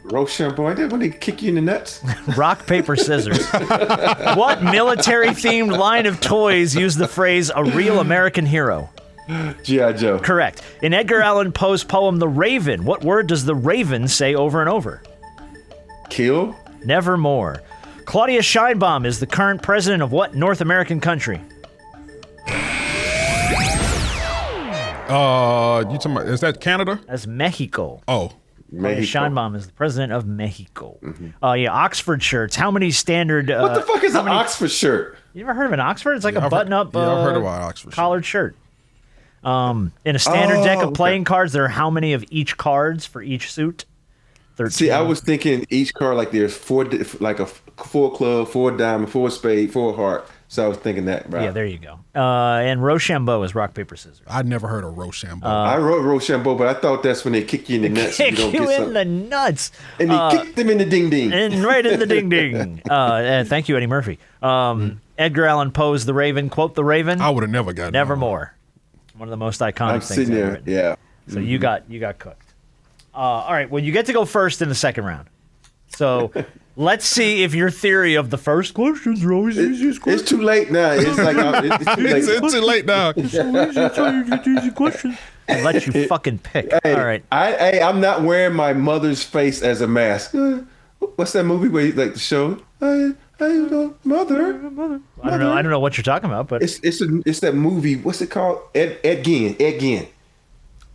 Rochambeau? That when they kick you in the nuts? Rock, paper, scissors. What military-themed line of toys use the phrase "a real American hero"? G.I. Joe. Correct. In Edgar Allan Poe's poem *The Raven*, what word does the raven say over and over? Kill? Nevermore. Claudia Sheinbaum is the current president of what North American country? You talking about, is that Canada? That's Mexico. Oh. Claudia Sheinbaum is the president of Mexico. Yeah, Oxford shirts. How many standard... What the fuck is an Oxford shirt? You ever heard of an Oxford? It's like a I've button-up I've heard about Oxford collared shirt. In a standard deck of playing cards, there are how many of each cards for each suit? 13. See, I was thinking each card, like there's 4, like a 4 club, 4 diamond, 4 spade, 4 heart. So I was thinking that. Right. Yeah, there you go. And Rochambeau is rock, paper, scissors. I'd never heard of Rochambeau. I wrote Rochambeau, but I thought that's when they kick you in the nuts. Kick don't you get in something. the nuts. And they kicked them in the ding ding. And right in the ding ding. Thank you, Eddie Murphy. Edgar Allan Poe's The Raven. Quote The Raven. I would have never gotten Nevermore. One of the most iconic I'm things sitting ever there. written. Yeah. So you got cooked. All right. Well, you get to go first in the second round. So let's see if your theory of the first questions are always easiest It's questions. too late now. It's like it's too late. It's too late now. Easy questions. I'll let you fucking pick. Hey, All right. I'm not wearing my mother's face as a mask. What's that movie where you like the show? Mother. I don't know what you're talking about, but It's that movie. What's it called? Ed Gein.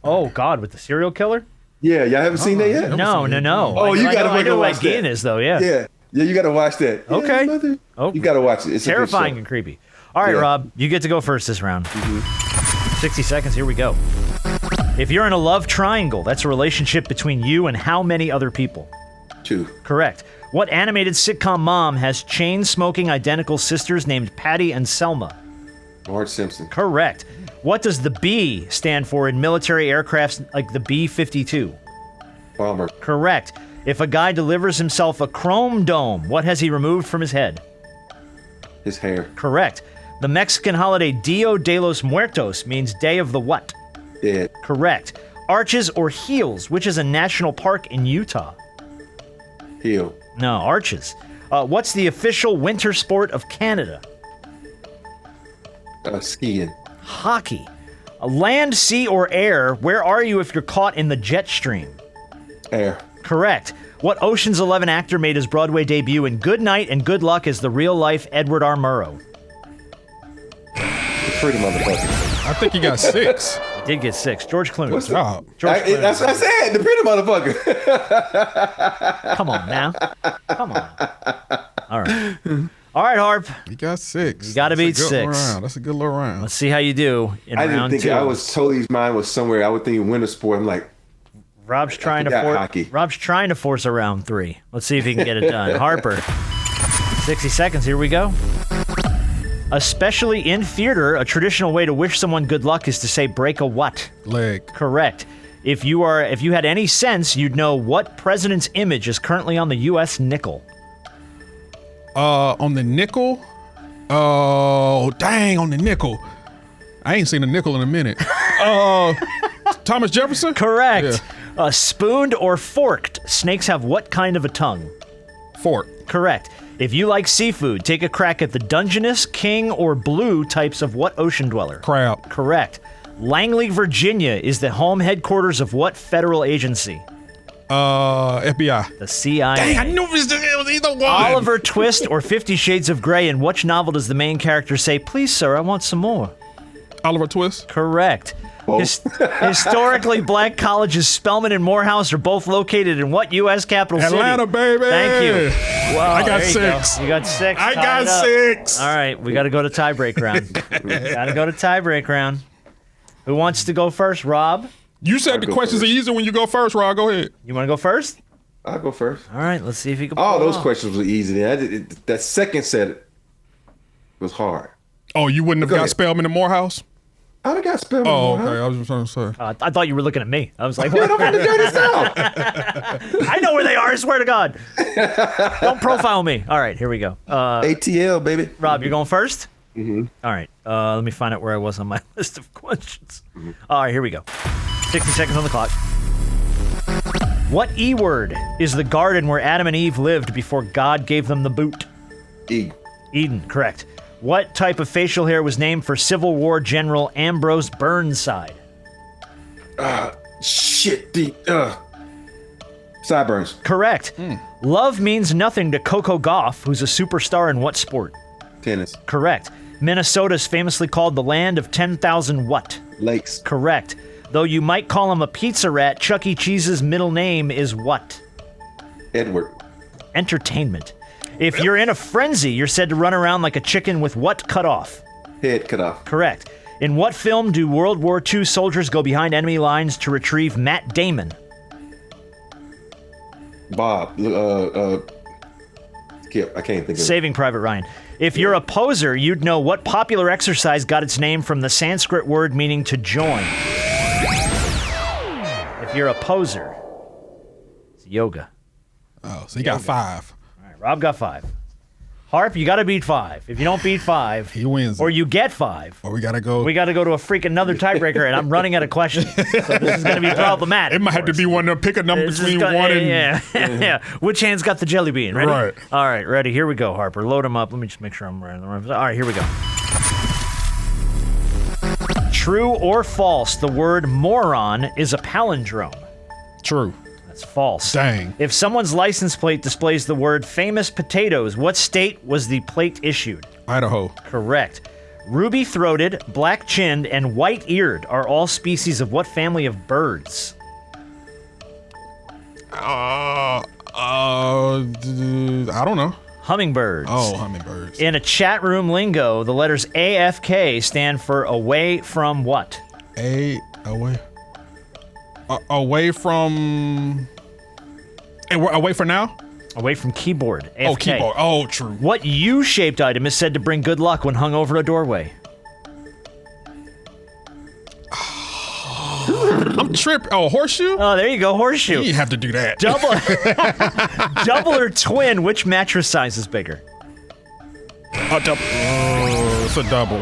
oh God, with the serial killer? Yeah, y'all haven't seen that yet? No. Oh, you gotta I know what watch Gein that. is though. Yeah. Yeah, you gotta watch that. Yeah, Okay. mother. Oh. You gotta watch it. It's Terrifying a and good creepy. All right, Yeah. Rob, you get to go first this round. 60 seconds. Here we go. If you're in a love triangle, that's a relationship between you and how many other people? show. 2. Correct. What animated sitcom mom has chain-smoking identical sisters named Patty and Selma? Marge Simpson. Correct. What does the B stand for in military aircrafts like the B-52? Bomber. Correct. If a guy delivers himself a chrome dome, what has he removed from his head? His hair. Correct. The Mexican holiday Dia de los Muertos means day of the what? Dead. Correct. Arches or heels, which is a national park in Utah? Heel. No, Arches. What's the official winter sport of Canada? Skiing. Hockey. Land, sea, or air, where are you if you're caught in the jet stream? Air. Correct. What Ocean's 11 actor made his Broadway debut in Good Night and Good Luck as the real-life Edward R. Murrow? The pretty motherfucker. I think he got 6. He did get 6. George Clooney. What's Job. George Clooney. That's what I said. The pretty motherfucker. Come on now. Come on. All right. All right, Harp. He got 6. You gotta beat That's a good 6. round. That's a good little round. Let's see how you do in I didn't round think 2. I was totally. His mind was somewhere. I would think winter sport. I'm like, Rob's trying to forgot hockey. Rob's trying to force a round 3. Let's see if he can get it done. Harper. 60 seconds. Here we go. Especially in theater, a traditional way to wish someone good luck is to say break a what? Leg. Correct. If you had any sense, you'd know what president's image is currently on the U.S. nickel. On the nickel. Oh, dang, on the nickel. I ain't seen a nickel in a minute. Thomas Jefferson? Correct. Spooned or forked, snakes have what kind of a tongue? Fork. Correct. If you like seafood, take a crack at the Dungeness, king, or blue types of what ocean dweller? Crab. Correct. Langley, Virginia is the home headquarters of what federal agency? FBI. The CIA. Dang, I knew it was either one. Oliver Twist or 50 Shades of Grey, in which novel does the main character say, "Please, sir, I want some more"? Oliver Twist. Correct. Historically black colleges Spelman and Morehouse are both located in what U.S. capital city? Atlanta, baby. Thank you. Well, I got there you 6. go. You got 6. I Tie got it up. 6. All right, we got to go to tiebreak round. Got to go to tiebreak round. Who wants to go first? Rob? You said the go questions first. are easy when you go first, Rod. Go ahead. You want to go first? I'll go first. All right, let's see if you can. All pull it those off. questions were easy. That second set was hard. Oh, you wouldn't have Go got ahead. Spellman in Morehouse? I done got spelled. Oh, okay. I was just trying to say. I thought you were looking at me. I was like, Dude, what? I'm from the dirty south. I know where they are. I swear to God. Don't profile me. All right, here we go. ATL, baby. Rob, you're going first? Mm-hmm. All right. Let me find out where I was on my list of questions. All right, here we go. 60 seconds on the clock. What E word is the garden where Adam and Eve lived before God gave them the boot? E. Eden, correct. What type of facial hair was named for Civil War General Ambrose Burnside? Shit. Sideburns. Correct. Love means nothing to Coco Gauff, who's a superstar in what sport? Tennis. Correct. Minnesota is famously called the land of 10,000 what? Lakes. Correct. Though you might call him a pizza rat, Chuck E. Cheese's middle name is what? Edward. Entertainment. If you're in a frenzy, you're said to run around like a chicken with what cut off? Head cut off. Correct. In what film do World War II soldiers go behind enemy lines to retrieve Matt Damon? Bob. I can't think of it. Saving Private Ryan. If you're a poser, you'd know what popular exercise got its name from the Sanskrit word meaning to join. If you're a poser, it's yoga. Oh, so you got 5. All right, Rob got 5. Harp, you got to beat 5. If you don't beat 5, He wins. or you get 5. Or we gotta go. We got to go to a freaking another tiebreaker, and I'm running out of questions. So this is going to be problematic. It might have to be one of them. Pick a number This is between gonna- 1 and. yeah. Which hand's got the jelly bean? Ready? Right. All right, ready. Here we go, Harper. Load them up. Let me just make sure I'm right. All right, here we go. True or false? The word moron is a palindrome. True. That's false. Dang. If someone's license plate displays the word famous potatoes, what state was the plate issued? Idaho. Correct. Ruby-throated, black-chinned, and white-eared are all species of what family of birds? I don't know. Hummingbirds. Oh, hummingbirds. In a chat room lingo, the letters AFK stand for away from what? Away from. Away for now? Away from keyboard. AFK. Oh, keyboard. Oh, true. What U-shaped item is said to bring good luck when hung over a doorway? I'm tripping. Oh, horseshoe? Oh, there you go, You horseshoe. didn't have to do that. Double or twin, which mattress size is bigger? Oh, it's a double.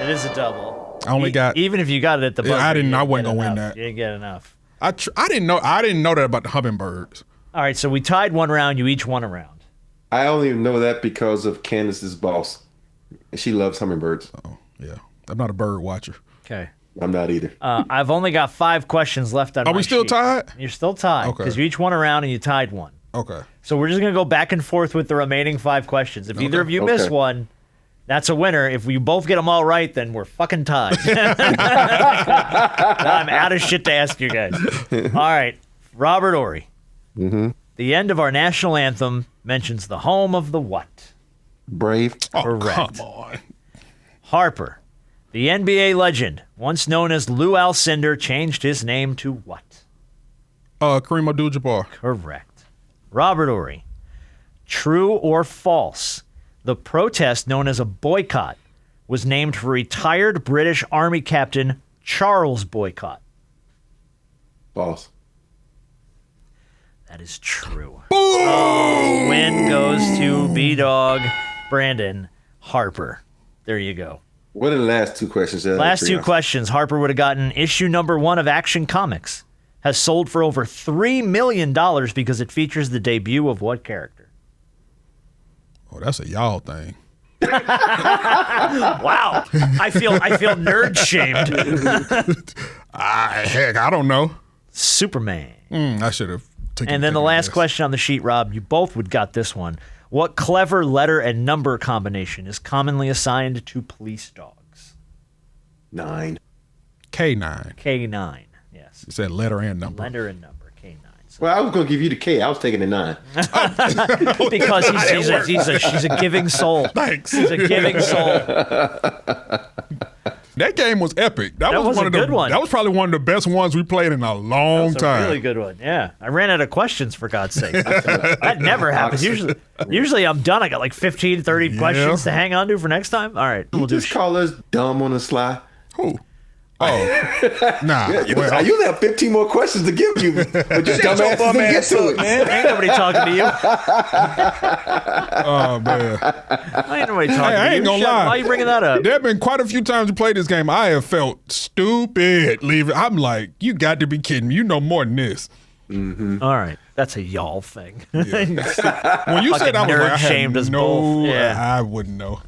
It is a double. I only got. Even if you got it at the buzzer, I didn't. you I didn't wasn't get gonna win enough. that. You didn't get enough. I didn't know. I didn't know that about the hummingbirds. All right, so we tied one round. You each won a round. I only know that because of Candace's boss. She loves hummingbirds. Oh, yeah. I'm not a bird watcher. Okay. I'm not either. I've only got 5 questions left on Are my we still sheet. tied? You're still tied Okay. because you each won a round and you tied one. Okay. So we're just going to go back and forth with the remaining 5 questions. If either of you miss Okay. one, that's a winner. If we both get them all right, then we're fucking tied. I'm out of shit to ask you guys. All right. Robert Horry. Mm-hmm. The end of our national anthem mentions the home of the what? Brave. Oh, Correct. come on. Harper. The NBA legend, once known as Lou Alcindor, changed his name to what? Kareem Abdul-Jabbar. Correct. Robert Horry. True or false? The protest known as a boycott was named for retired British Army Captain Charles Boycott. False. That is true. Oh, win goes to B-Dog Brandon Harper. There you go. What are the last 2 questions? Last 2 questions. Harper would have gotten issue number 1 of Action Comics. Has sold for over $3 million because it features the debut of what character? Oh, that's a y'all thing. Wow. I feel nerd shamed. Heck, I don't know. Superman. I should have taken. And then the last guess. question on the sheet, Rob, you both would got this one. What clever letter and number combination is commonly assigned to police dogs? 9. K9. K9. Yes. It said letter and number. Letter and number, K9. So, Well, I was going to give you the K. I was taking the 9. because he's a giving soul. Thanks. He's a giving soul. That game was epic. That was one a of the, good one. That was probably one of the best ones we played in a long That's time. a really good one. Yeah. I ran out of questions, for God's sake. That never happens. Usually I'm done. I got like 15, 30 questions to hang on to for next time. All right. You We'll do just call us dumb on the sly. Who? Oh, nah. Well, You have 15 more questions to give you, but your dumb ass didn't get to it. Ain't nobody talking to you. oh man. Ain't nobody talking to you. I ain't gonna Shut up. lie. Why are you bringing that up? There have been quite a few times we played this game. I have felt stupid leaving. I'm like, you got to be kidding me. You know more than this. All right. That's a y'all thing. When you said I was nerd like, I shamed had us no, both. Yeah. I wouldn't know.